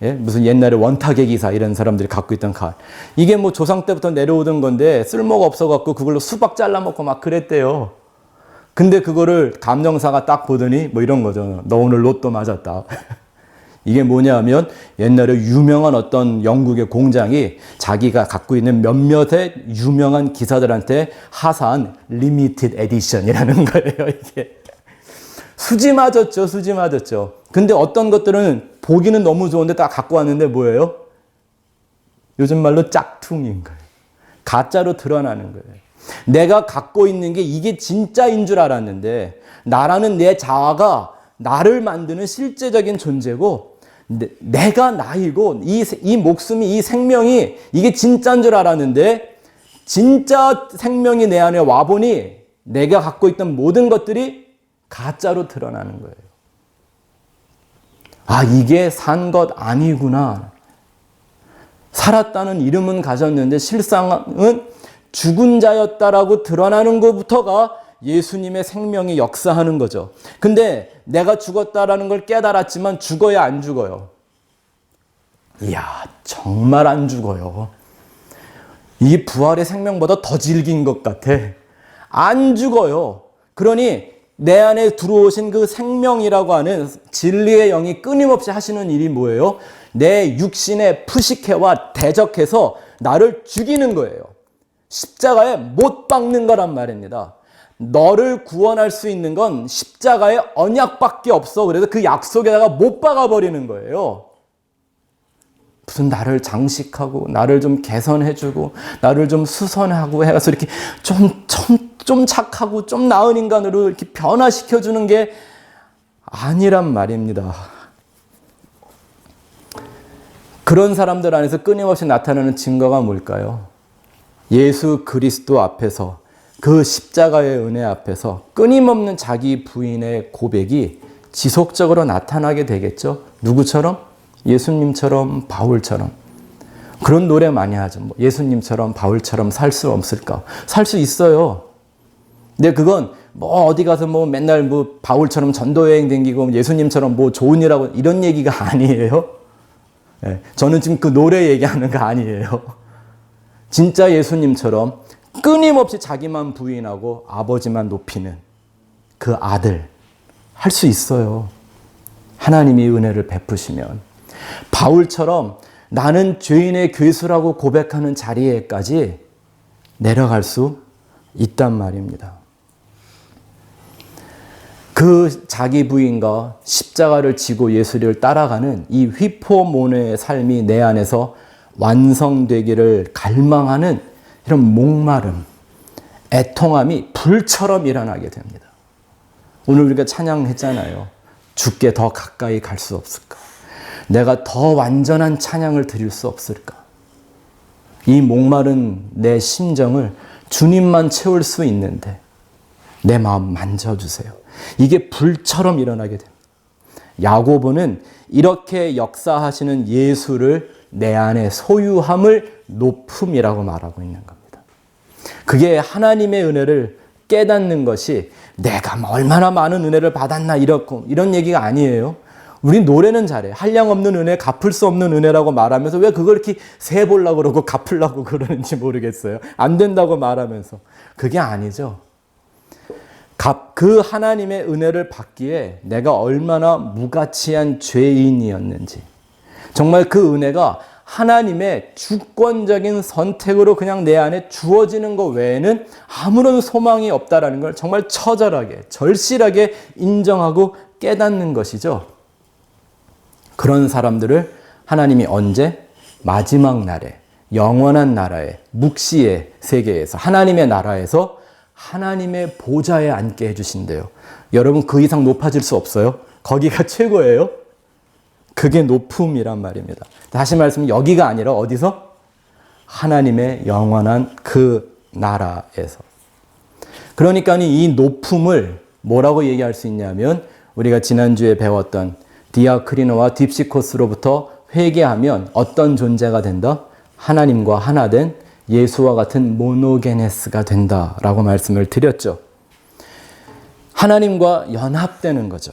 예? 무슨 옛날에 원탁의 기사 이런 사람들이 갖고 있던 칼. 이게 뭐 조상 때부터 내려오던 건데 쓸모가 없어갖고 그걸로 수박 잘라먹고 막 그랬대요. 근데 그거를 감정사가 딱 보더니 뭐 이런 거죠. 너 오늘 로또 맞았다. 이게 뭐냐면 옛날에 유명한 어떤 영국의 공장이 자기가 갖고 있는 몇몇의 유명한 기사들한테 하사한 리미티드 에디션이라는 거예요. 이게 수지 맞았죠. 수지 맞았죠. 근데 어떤 것들은 보기는 너무 좋은데 다 갖고 왔는데 뭐예요? 요즘 말로 짝퉁인 거예요. 가짜로 드러나는 거예요. 내가 갖고 있는 게 이게 진짜인 줄 알았는데 나라는 내 자아가 나를 만드는 실제적인 존재고 내가 나이고 이 목숨이 이 생명이 이게 진짜인 줄 알았는데 진짜 생명이 내 안에 와보니 내가 갖고 있던 모든 것들이 가짜로 드러나는 거예요. 아, 이게 산 것 아니구나. 살았다는 이름은 가졌는데 실상은 죽은 자였다라고 드러나는 것부터가 예수님의 생명이 역사하는 거죠. 근데 내가 죽었다라는 걸 깨달았지만 죽어요, 안 죽어요? 이야, 정말 안 죽어요. 이 부활의 생명보다 더 질긴 것 같아. 안 죽어요. 그러니 내 안에 들어오신 그 생명이라고 하는 진리의 영이 끊임없이 하시는 일이 뭐예요? 내 육신의 푸시케와 대적해서 나를 죽이는 거예요. 십자가에 못 박는 거란 말입니다. 너를 구원할 수 있는 건 십자가의 언약밖에 없어. 그래서 그 약속에다가 못 박아버리는 거예요. 무슨 나를 장식하고 나를 좀 개선해주고 나를 좀 수선하고 해서 이렇게 좀 착하고 좀 나은 인간으로 이렇게 변화시켜주는 게 아니란 말입니다. 그런 사람들 안에서 끊임없이 나타나는 증거가 뭘까요? 예수 그리스도 앞에서 그 십자가의 은혜 앞에서 끊임없는 자기 부인의 고백이 지속적으로 나타나게 되겠죠. 누구처럼? 예수님처럼, 바울처럼. 그런 노래 많이 하죠. 뭐 예수님처럼, 바울처럼 살 수 없을까? 살 수 있어요. 근데 그건 뭐 어디 가서 뭐 맨날 뭐 바울처럼 전도여행 다니고 예수님처럼 뭐 좋은 일하고 이런 얘기가 아니에요. 네, 저는 지금 그 노래 얘기하는 거 아니에요. 진짜 예수님처럼 끊임없이 자기만 부인하고 아버지만 높이는 그 아들 할 수 있어요. 하나님이 은혜를 베푸시면. 바울처럼 나는 죄인의 괴수라고 고백하는 자리에까지 내려갈 수 있단 말입니다. 그 자기 부인과 십자가를 지고 예수를 따라가는 이 휘포모네의 삶이 내 안에서 완성되기를 갈망하는 이런 목마름, 애통함이 불처럼 일어나게 됩니다. 오늘 우리가 찬양했잖아요. 주께 더 가까이 갈 수 없을까? 내가 더 완전한 찬양을 드릴 수 없을까? 이 목마른 내 심정을 주님만 채울 수 있는데 내 마음 만져주세요. 이게 불처럼 일어나게 됩니다. 야고보는 이렇게 역사하시는 예수를 내 안에 소유함을 높음이라고 말하고 있는 겁니다. 그게 하나님의 은혜를 깨닫는 것이 내가 얼마나 많은 은혜를 받았나 이런 얘기가 아니에요. 우리 노래는 잘해. 한량없는 은혜, 갚을 수 없는 은혜라고 말하면서 왜 그걸 이렇게 세보려고 그러고 갚으려고 그러는지 모르겠어요. 안 된다고 말하면서. 그게 아니죠. 그 하나님의 은혜를 받기에 내가 얼마나 무가치한 죄인이었는지. 정말 그 은혜가 하나님의 주권적인 선택으로 그냥 내 안에 주어지는 것 외에는 아무런 소망이 없다라는 걸 정말 처절하게, 절실하게 인정하고 깨닫는 것이죠. 그런 사람들을 하나님이 언제? 마지막 날에, 영원한 나라에, 묵시의 세계에서, 하나님의 나라에서 하나님의 보좌에 앉게 해주신대요. 여러분, 그 이상 높아질 수 없어요. 거기가 최고예요. 그게 높음이란 말입니다. 다시 말씀은 여기가 아니라 어디서? 하나님의 영원한 그 나라에서. 그러니까 이 높음을 뭐라고 얘기할 수 있냐면 우리가 지난주에 배웠던 디아크리노와 딥시코스로부터 회개하면 어떤 존재가 된다? 하나님과 하나 된 예수와 같은 모노게네스가 된다라고 말씀을 드렸죠. 하나님과 연합되는 거죠.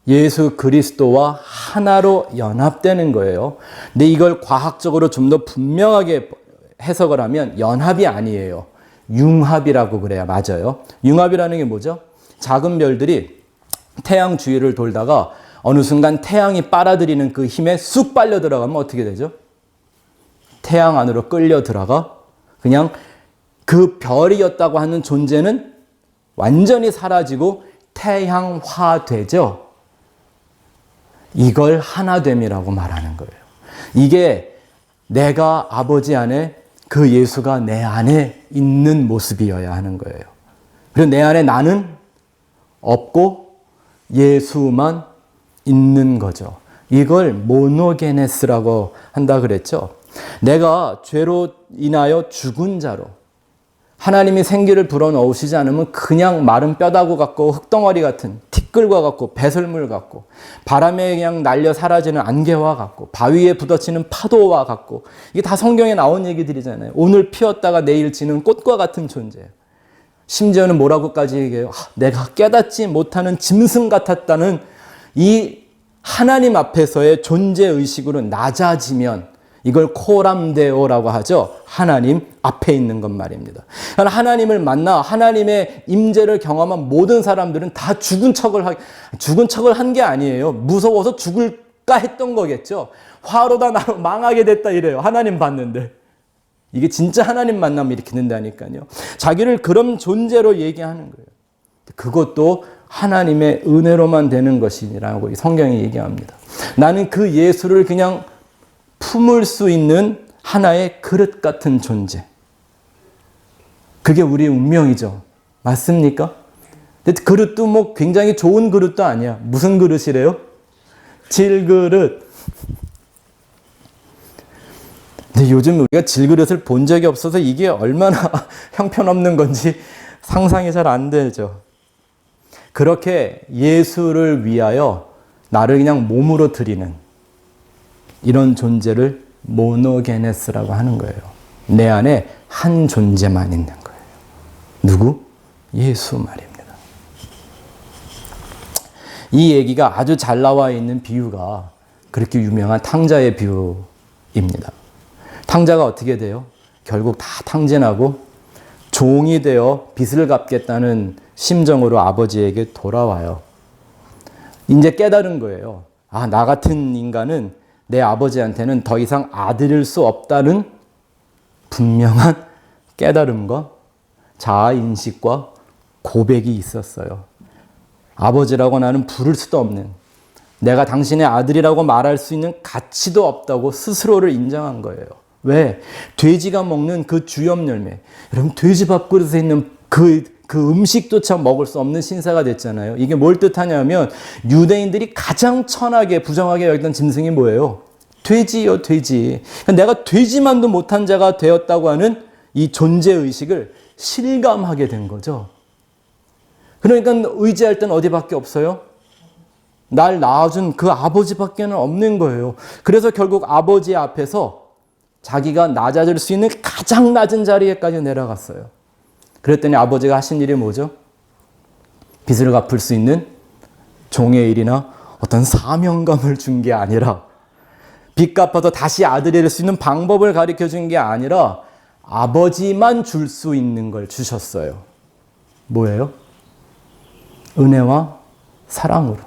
예수 그리스도와 하나로 연합되는 거예요. 근데 이걸 과학적으로 좀 더 분명하게 해석을 하면 연합이 아니에요. 융합이라고 그래야 맞아요. 융합이라는 게 뭐죠? 작은 별들이 태양 주위를 돌다가 어느 순간 태양이 빨아들이는 그 힘에 쑥 빨려 들어가면 어떻게 되죠? 태양 안으로 끌려 들어가 그냥 그 별이었다고 하는 존재는 완전히 사라지고 태양화되죠. 이걸 하나됨이라고 말하는 거예요. 이게 내가 아버지 안에 그 예수가 내 안에 있는 모습이어야 하는 거예요. 그리고 내 안에 나는 없고 예수만 있는 거죠. 이걸 모노게네스라고 한다 그랬죠. 내가 죄로 인하여 죽은 자로 하나님이 생기를 불어넣으시지 않으면 그냥 마른 뼈다구 같고 흙덩어리 같은 티끌과 같고 배설물 같고 바람에 그냥 날려 사라지는 안개와 같고 바위에 부딪히는 파도와 같고 이게 다 성경에 나온 얘기들이잖아요. 오늘 피었다가 내일 지는 꽃과 같은 존재예요. 심지어는 뭐라고까지 얘기해요. 내가 깨닫지 못하는 짐승 같았다는 이 하나님 앞에서의 존재의식으로 낮아지면 이걸 코람데오라고 하죠. 하나님 앞에 있는 것 말입니다. 하나님을 만나 하나님의 임재를 경험한 모든 사람들은 다 죽은 척을 한 게 아니에요. 무서워서 죽을까 했던 거겠죠. 화로다 나로 망하게 됐다 이래요. 하나님 봤는데. 이게 진짜 하나님 만나면 이렇게 된다니까요. 자기를 그런 존재로 얘기하는 거예요. 그것도 하나님의 은혜로만 되는 것이라고 성경이 얘기합니다. 나는 그 예수를 그냥 품을 수 있는 하나의 그릇 같은 존재. 그게 우리의 운명이죠. 맞습니까? 근데 그릇도 뭐 굉장히 좋은 그릇도 아니야. 무슨 그릇이래요? 질그릇. 근데 요즘 우리가 질그릇을 본 적이 없어서 이게 얼마나 형편없는 건지 상상이 잘 안 되죠. 그렇게 예수를 위하여 나를 그냥 몸으로 드리는 이런 존재를 모노게네스라고 하는 거예요. 내 안에 한 존재만 있는 거예요. 누구? 예수 말입니다. 이 얘기가 아주 잘 나와 있는 비유가 그렇게 유명한 탕자의 비유입니다. 탕자가 어떻게 돼요? 결국 다 탕진하고 종이 되어 빚을 갚겠다는 심정으로 아버지에게 돌아와요. 이제 깨달은 거예요. 나 같은 인간은 내 아버지한테는 더 이상 아들일 수 없다는 분명한 깨달음과 자아인식과 고백이 있었어요. 아버지라고 나는 부를 수도 없는, 내가 당신의 아들이라고 말할 수 있는 가치도 없다고 스스로를 인정한 거예요. 왜? 돼지가 먹는 그 주염 열매, 여러분 돼지 밥그릇에 있는 그 음식조차 먹을 수 없는 신사가 됐잖아요. 이게 뭘 뜻하냐면 유대인들이 가장 천하게 부정하게 여겼던 짐승이 뭐예요? 돼지요, 돼지. 내가 돼지만도 못한 자가 되었다고 하는 이 존재의식을 실감하게 된 거죠. 그러니까 의지할 땐 어디밖에 없어요? 날 낳아준 그 아버지밖에는 없는 거예요. 그래서 결국 아버지 앞에서 자기가 낮아질 수 있는 가장 낮은 자리에까지 내려갔어요. 그랬더니 아버지가 하신 일이 뭐죠? 빚을 갚을 수 있는 종의 일이나 어떤 사명감을 준 게 아니라, 빚 갚아서 다시 아들이 될 수 있는 방법을 가르쳐 준 게 아니라 아버지만 줄 수 있는 걸 주셨어요. 뭐예요? 은혜와 사랑으로.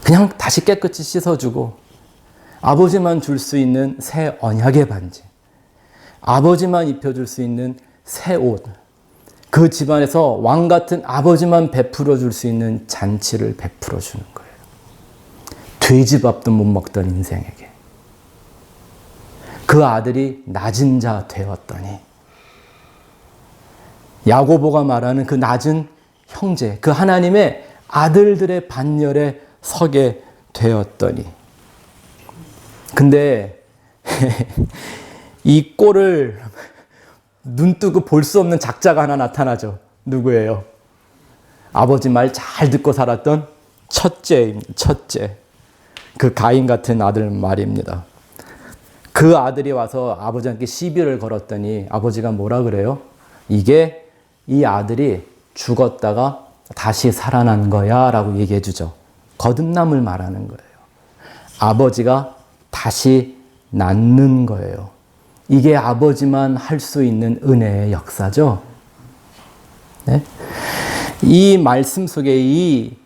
그냥 다시 깨끗이 씻어주고 아버지만 줄 수 있는 새 언약의 반지, 아버지만 입혀줄 수 있는 새 옷, 그 집안에서 왕 같은 아버지만 베풀어 줄 수 있는 잔치를 베풀어 주는 거예요. 돼지밥도 못 먹던 인생에게 그 아들이 낮은 자 되었더니, 야고보가 말하는 그 낮은 형제, 그 하나님의 아들들의 반열에 서게 되었더니, 근데 이 꼴을 눈뜨고 볼 수 없는 작자가 하나 나타나죠. 누구예요? 아버지 말 잘 듣고 살았던 첫째. 그 가인 같은 아들 말입니다. 그 아들이 와서 아버지한테 시비를 걸었더니 아버지가 뭐라 그래요? 이게 이 아들이 죽었다가 다시 살아난 거야 라고 얘기해 주죠. 거듭남을 말하는 거예요. 아버지가 다시 낳는 거예요. 이게 아버지만 할 수 있는 은혜의 역사죠. 네? 이 말씀 속에 이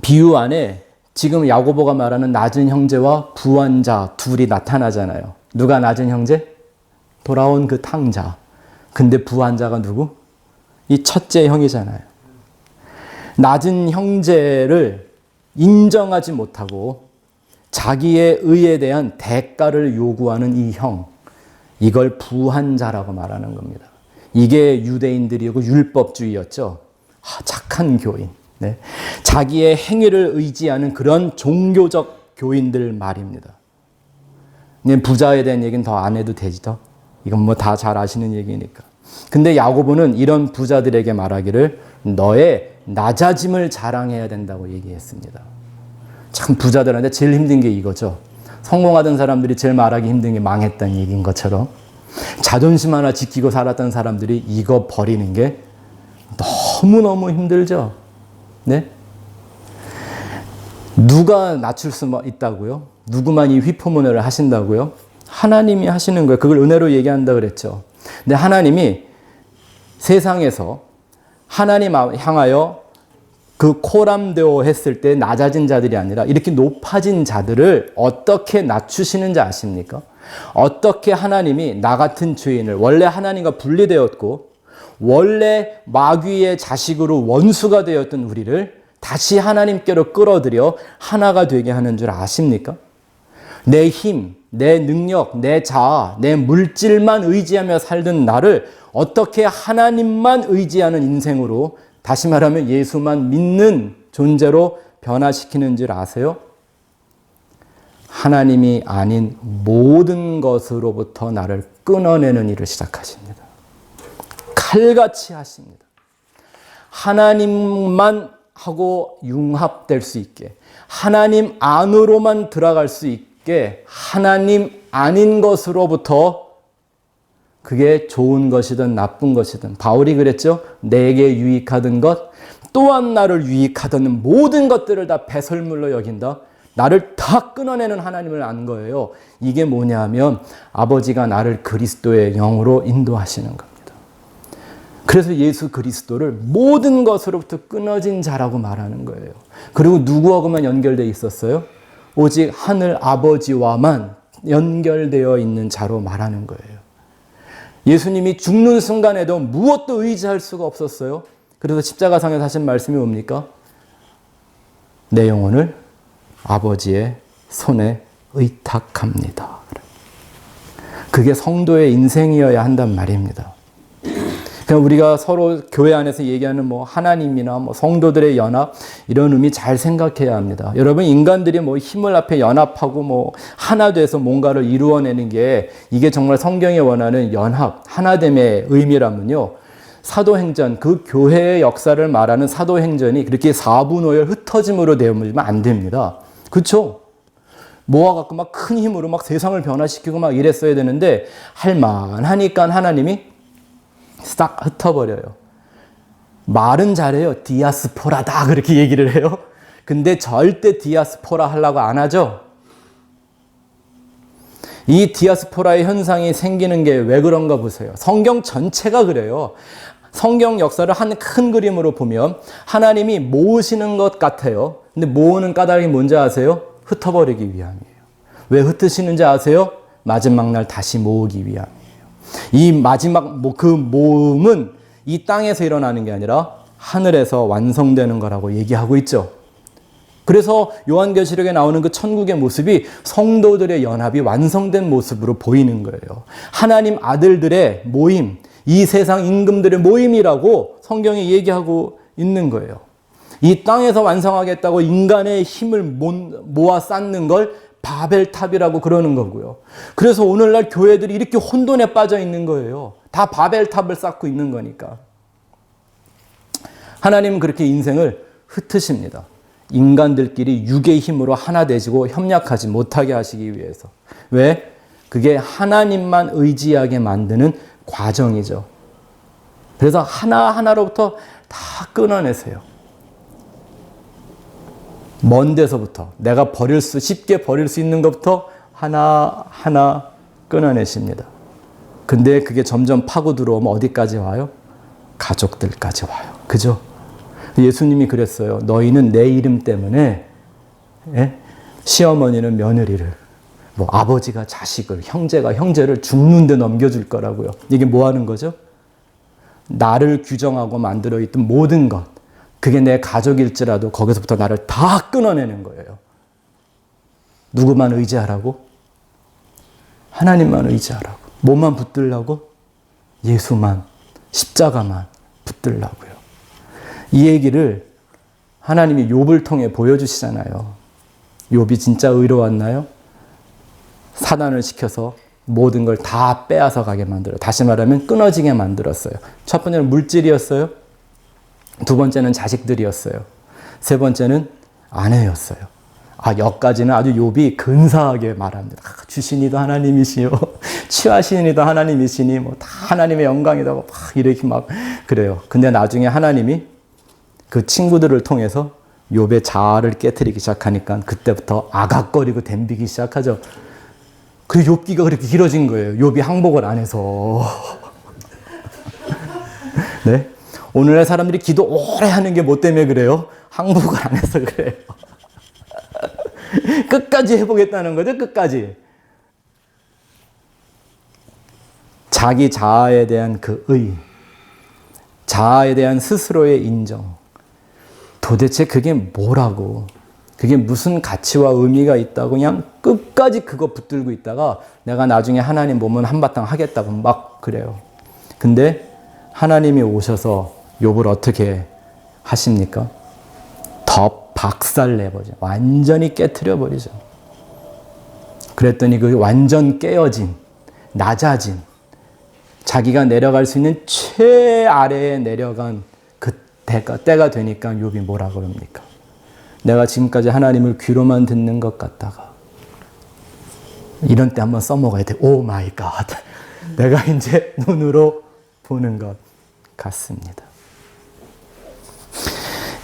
비유 안에 지금 야고보가 말하는 낮은 형제와 부한 자 둘이 나타나잖아요. 누가 낮은 형제? 돌아온 그 탕자. 근데 부한 자가 누구? 이 첫째 형이잖아요. 낮은 형제를 인정하지 못하고 자기의 의에 대한 대가를 요구하는 이 형. 이걸 부한 자라고 말하는 겁니다. 이게 유대인들이고 율법주의였죠. 착한 교인. 네. 자기의 행위를 의지하는 그런 종교적 교인들 말입니다. 부자에 대한 얘기는 더 안 해도 되죠. 이건 뭐 다 잘 아시는 얘기니까. 근데 야고보는 이런 부자들에게 말하기를 너의 낮아짐을 자랑해야 된다고 얘기했습니다. 참 부자들한테 제일 힘든 게 이거죠. 성공하던 사람들이 제일 말하기 힘든 게 망했다는 얘기인 것처럼 자존심 하나 지키고 살았던 사람들이 이거 버리는 게 너무너무 힘들죠. 네? 누가 낮출 수 있다고요? 누구만 이 휘포문을 하신다고요? 하나님이 하시는 거예요. 그걸 은혜로 얘기한다 그랬죠. 근데 하나님이 세상에서 하나님 향하여 그 코람데오 했을 때 낮아진 자들이 아니라 이렇게 높아진 자들을 어떻게 낮추시는지 아십니까? 어떻게 하나님이 나 같은 죄인을 원래 하나님과 분리되었고 원래 마귀의 자식으로 원수가 되었던 우리를 다시 하나님께로 끌어들여 하나가 되게 하는 줄 아십니까? 내 힘, 내 능력, 내 자아, 내 물질만 의지하며 살던 나를 어떻게 하나님만 의지하는 인생으로 다시 말하면 예수만 믿는 존재로 변화시키는 줄 아세요? 하나님이 아닌 모든 것으로부터 나를 끊어내는 일을 시작하십니다. 칼같이 하십니다. 하나님만 하고 융합될 수 있게, 하나님 안으로만 들어갈 수 있게 하나님 아닌 것으로부터 그게 좋은 것이든 나쁜 것이든 바울이 그랬죠. 내게 유익하던 것 또한 나를 유익하던 모든 것들을 다 배설물로 여긴다. 나를 다 끊어내는 하나님을 안 거예요. 이게 뭐냐면 아버지가 나를 그리스도의 영으로 인도하시는 겁니다. 그래서 예수 그리스도를 모든 것으로부터 끊어진 자라고 말하는 거예요. 그리고 누구하고만 연결되어 있었어요? 오직 하늘 아버지와만 연결되어 있는 자로 말하는 거예요. 예수님이 죽는 순간에도 무엇도 의지할 수가 없었어요. 그래서 십자가상에서 하신 말씀이 뭡니까? 내 영혼을 아버지의 손에 의탁합니다. 그게 성도의 인생이어야 한단 말입니다. 그냥 우리가 서로 교회 안에서 얘기하는 뭐 하나님이나 뭐 성도들의 연합 이런 의미 잘 생각해야 합니다. 여러분 인간들이 뭐 힘을 합해 연합하고 뭐 하나 돼서 뭔가를 이루어내는 게 이게 정말 성경이 원하는 연합, 하나됨의 의미라면요. 사도행전, 그 교회의 역사를 말하는 사도행전이 그렇게 사분오열 흩어짐으로 되어지면 안 됩니다. 그렇죠? 모아갖고 막 큰 힘으로 막 세상을 변화시키고 막 이랬어야 되는데 할만하니까 하나님이 싹 흩어버려요. 말은 잘해요. 디아스포라다 그렇게 얘기를 해요. 근데 절대 디아스포라 하려고 안 하죠. 이 디아스포라의 현상이 생기는 게 왜 그런가 보세요. 성경 전체가 그래요. 성경 역사를 한 큰 그림으로 보면 하나님이 모으시는 것 같아요. 근데 모으는 까닭이 뭔지 아세요? 흩어버리기 위함이에요. 왜 흩으시는지 아세요? 마지막 날 다시 모으기 위함이에요. 이 마지막 그 모음은 이 땅에서 일어나는 게 아니라 하늘에서 완성되는 거라고 얘기하고 있죠. 그래서 요한계시록에 나오는 그 천국의 모습이 성도들의 연합이 완성된 모습으로 보이는 거예요. 하나님 아들들의 모임, 이 세상 임금들의 모임이라고 성경이 얘기하고 있는 거예요. 이 땅에서 완성하겠다고 인간의 힘을 모아 쌓는 걸 바벨탑이라고 그러는 거고요. 그래서 오늘날 교회들이 이렇게 혼돈에 빠져 있는 거예요. 다 바벨탑을 쌓고 있는 거니까. 하나님은 그렇게 인생을 흩으십니다. 인간들끼리 육의 힘으로 하나 되지고 협력하지 못하게 하시기 위해서. 왜? 그게 하나님만 의지하게 만드는 과정이죠. 그래서 하나하나로부터 다 끊어내세요. 먼 데서부터 내가 쉽게 버릴 수 있는 것부터 하나하나 끊어내십니다. 근데 그게 점점 파고 들어오면 어디까지 와요? 가족들까지 와요. 그죠? 예수님이 그랬어요. 너희는 내 이름 때문에, 예? 시어머니는 며느리를, 뭐 아버지가 자식을, 형제가 형제를 죽는 데 넘겨줄 거라고요. 이게 뭐 하는 거죠? 나를 규정하고 만들어 있던 모든 것, 그게 내 가족일지라도 거기서부터 나를 다 끊어내는 거예요. 누구만 의지하라고? 하나님만 의지하라고. 뭐만 붙들라고? 예수만, 십자가만 붙들라고요. 이 얘기를 하나님이 욥을 통해 보여주시잖아요. 욥이 진짜 의로웠나요? 사단을 시켜서 모든 걸 다 빼앗아 가게 만들어요. 다시 말하면 끊어지게 만들었어요. 첫 번째는 물질이었어요. 두 번째는 자식들이었어요. 세 번째는 아내였어요. 여기까지는 아주 욥이 근사하게 말합니다. 주신이도 하나님이시요, 취하시니도 하나님이시니, 뭐 다 하나님의 영광이다, 막 이렇게 막 그래요. 근데 나중에 하나님이 그 친구들을 통해서 욥의 자아를 깨트리기 시작하니까 그때부터 아각거리고 덤비기 시작하죠. 그 욥기가 그렇게 길어진 거예요. 욥이 항복을 안 해서. 네? 오늘날 사람들이 기도 오래 하는 게 뭐 때문에 그래요? 항복을 안 해서 그래요. 끝까지 해보겠다는 거죠. 끝까지. 자기 자아에 대한 그 자아에 대한 스스로의 인정. 도대체 그게 뭐라고? 그게 무슨 가치와 의미가 있다고 그냥 끝까지 그거 붙들고 있다가 내가 나중에 하나님 보면 한바탕 하겠다고 막 그래요. 근데 하나님이 오셔서 욥을 어떻게 하십니까? 더 박살내버리죠. 완전히 깨트려버리죠. 그랬더니 그 완전 깨어진, 낮아진, 자기가 내려갈 수 있는 최아래에 내려간 그 때가 되니까 욥이 뭐라 그럽니까? 내가 지금까지 하나님을 귀로만 듣는 것 같다가 이런 때 한번 써먹어야 돼. 오 마이 갓. 내가 이제 눈으로 보는 것 같습니다.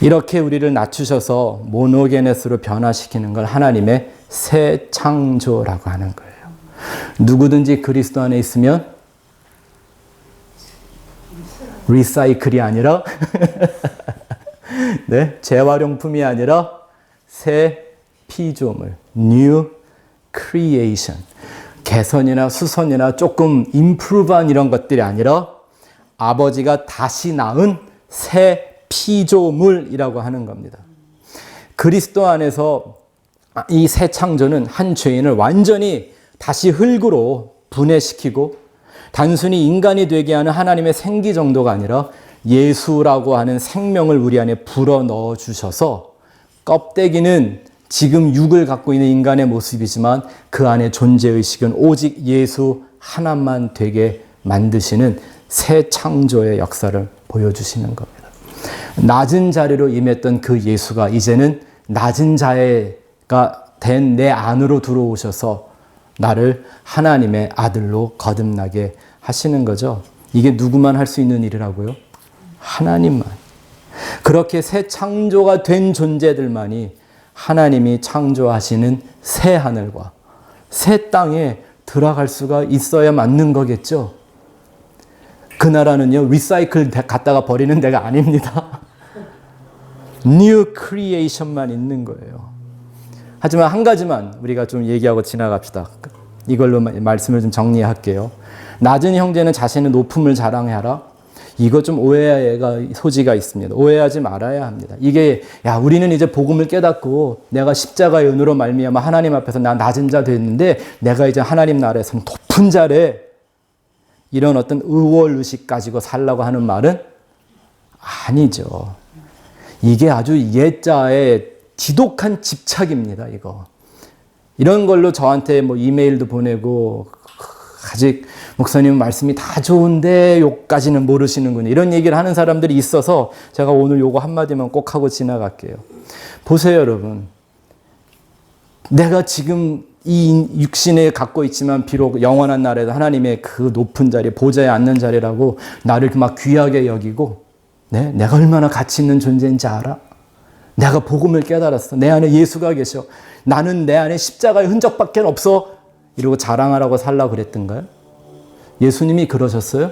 이렇게 우리를 낮추셔서 모노게네스로 변화시키는 걸 하나님의 새 창조라고 하는 거예요. 누구든지 그리스도 안에 있으면 리사이클이 아니라 네, 재활용품이 아니라 새 피조물, new creation. 개선이나 수선이나 조금 임프루브한 이런 것들이 아니라 아버지가 다시 낳은 새 피조물이라고 하는 겁니다. 그리스도 안에서 이 새 창조는 한 죄인을 완전히 다시 흙으로 분해시키고 단순히 인간이 되게 하는 하나님의 생기 정도가 아니라 예수라고 하는 생명을 우리 안에 불어넣어 주셔서 껍데기는 지금 육을 갖고 있는 인간의 모습이지만 그 안에 존재의식은 오직 예수 하나만 되게 만드시는 새 창조의 역사를 보여주시는 겁니다. 낮은 자리로 임했던 그 예수가 이제는 낮은 자가 된 내 안으로 들어오셔서 나를 하나님의 아들로 거듭나게 하시는 거죠. 이게 누구만 할 수 있는 일이라고요? 하나님만. 그렇게 새 창조가 된 존재들만이 하나님이 창조하시는 새 하늘과 새 땅에 들어갈 수가 있어야 맞는 거겠죠. 그 나라는요, 리사이클 갖다가 버리는 데가 아닙니다. 뉴 크리에이션만 있는 거예요. 하지만 한 가지만 우리가 좀 얘기하고 지나갑시다. 이걸로 말씀을 좀 정리할게요. 낮은 형제는 자신의 높음을 자랑하라. 이거 좀 오해가 소지가 있습니다. 오해하지 말아야 합니다. 이게 우리는 이제 복음을 깨닫고 내가 십자가의 은으로 말미암아 하나님 앞에서 나 낮은 자 됐는데 내가 이제 하나님 나라에서 높은 자래. 이런 어떤 의월의식 가지고 살라고 하는 말은 아니죠. 이게 아주 옛자의 지독한 집착입니다. 이런 걸로 저한테 뭐 이메일도 보내고 아직 목사님 말씀이 다 좋은데 요까지는 모르시는군요. 이런 얘기를 하는 사람들이 있어서 제가 오늘 요거 한마디만 꼭 하고 지나갈게요. 보세요, 여러분. 내가 지금 이 육신에 갖고 있지만 비록 영원한 날에도 하나님의 그 높은 자리, 보좌에 앉는 자리라고 나를 막 귀하게 여기고, 네? 내가 얼마나 가치 있는 존재인지 알아? 내가 복음을 깨달았어. 내 안에 예수가 계셔. 나는 내 안에 십자가의 흔적밖에 없어. 이러고 자랑하라고 살라고 그랬던가요? 예수님이 그러셨어요?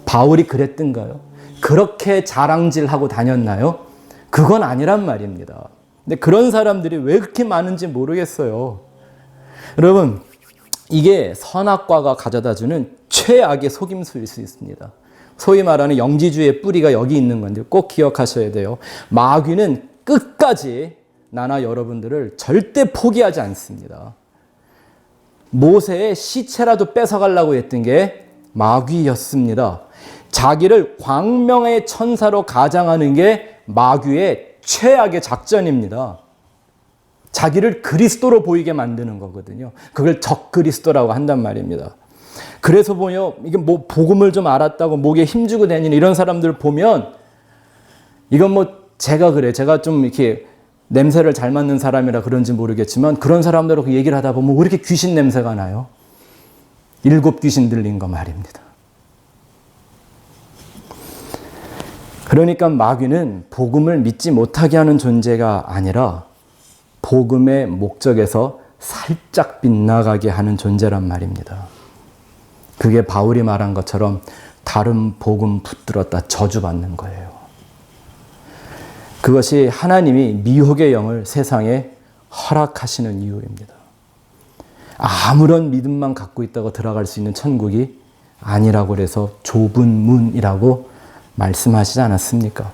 바울이 그랬던가요? 그렇게 자랑질하고 다녔나요? 그건 아니란 말입니다. 근데 그런 사람들이 왜 그렇게 많은지 모르겠어요. 여러분, 이게 선악과가 가져다주는 최악의 속임수일 수 있습니다. 소위 말하는 영지주의 뿌리가 여기 있는 건데 꼭 기억하셔야 돼요. 마귀는 끝까지 나나 여러분들을 절대 포기하지 않습니다. 모세의 시체라도 뺏어가려고 했던 게 마귀였습니다. 자기를 광명의 천사로 가장하는 게 마귀의 최악의 작전입니다. 자기를 그리스도로 보이게 만드는 거거든요. 그걸 적그리스도라고 한단 말입니다. 그래서 보면 이게 뭐 복음을 좀 알았다고 목에 힘주고 다니는 이런 사람들 보면 이건 뭐 제가 그래. 제가 좀 이렇게 냄새를 잘 맡는 사람이라 그런지 모르겠지만 그런 사람들하고 얘기를 하다 보면 왜 이렇게 귀신 냄새가 나요? 7 귀신 들린 거 말입니다. 그러니까 마귀는 복음을 믿지 못하게 하는 존재가 아니라 복음의 목적에서 살짝 빗나가게 하는 존재란 말입니다. 그게 바울이 말한 것처럼 다른 복음 붙들었다 저주받는 거예요. 그것이 하나님이 미혹의 영을 세상에 허락하시는 이유입니다. 아무런 믿음만 갖고 있다고 들어갈 수 있는 천국이 아니라고 해서 좁은 문이라고 말씀하시지 않았습니까?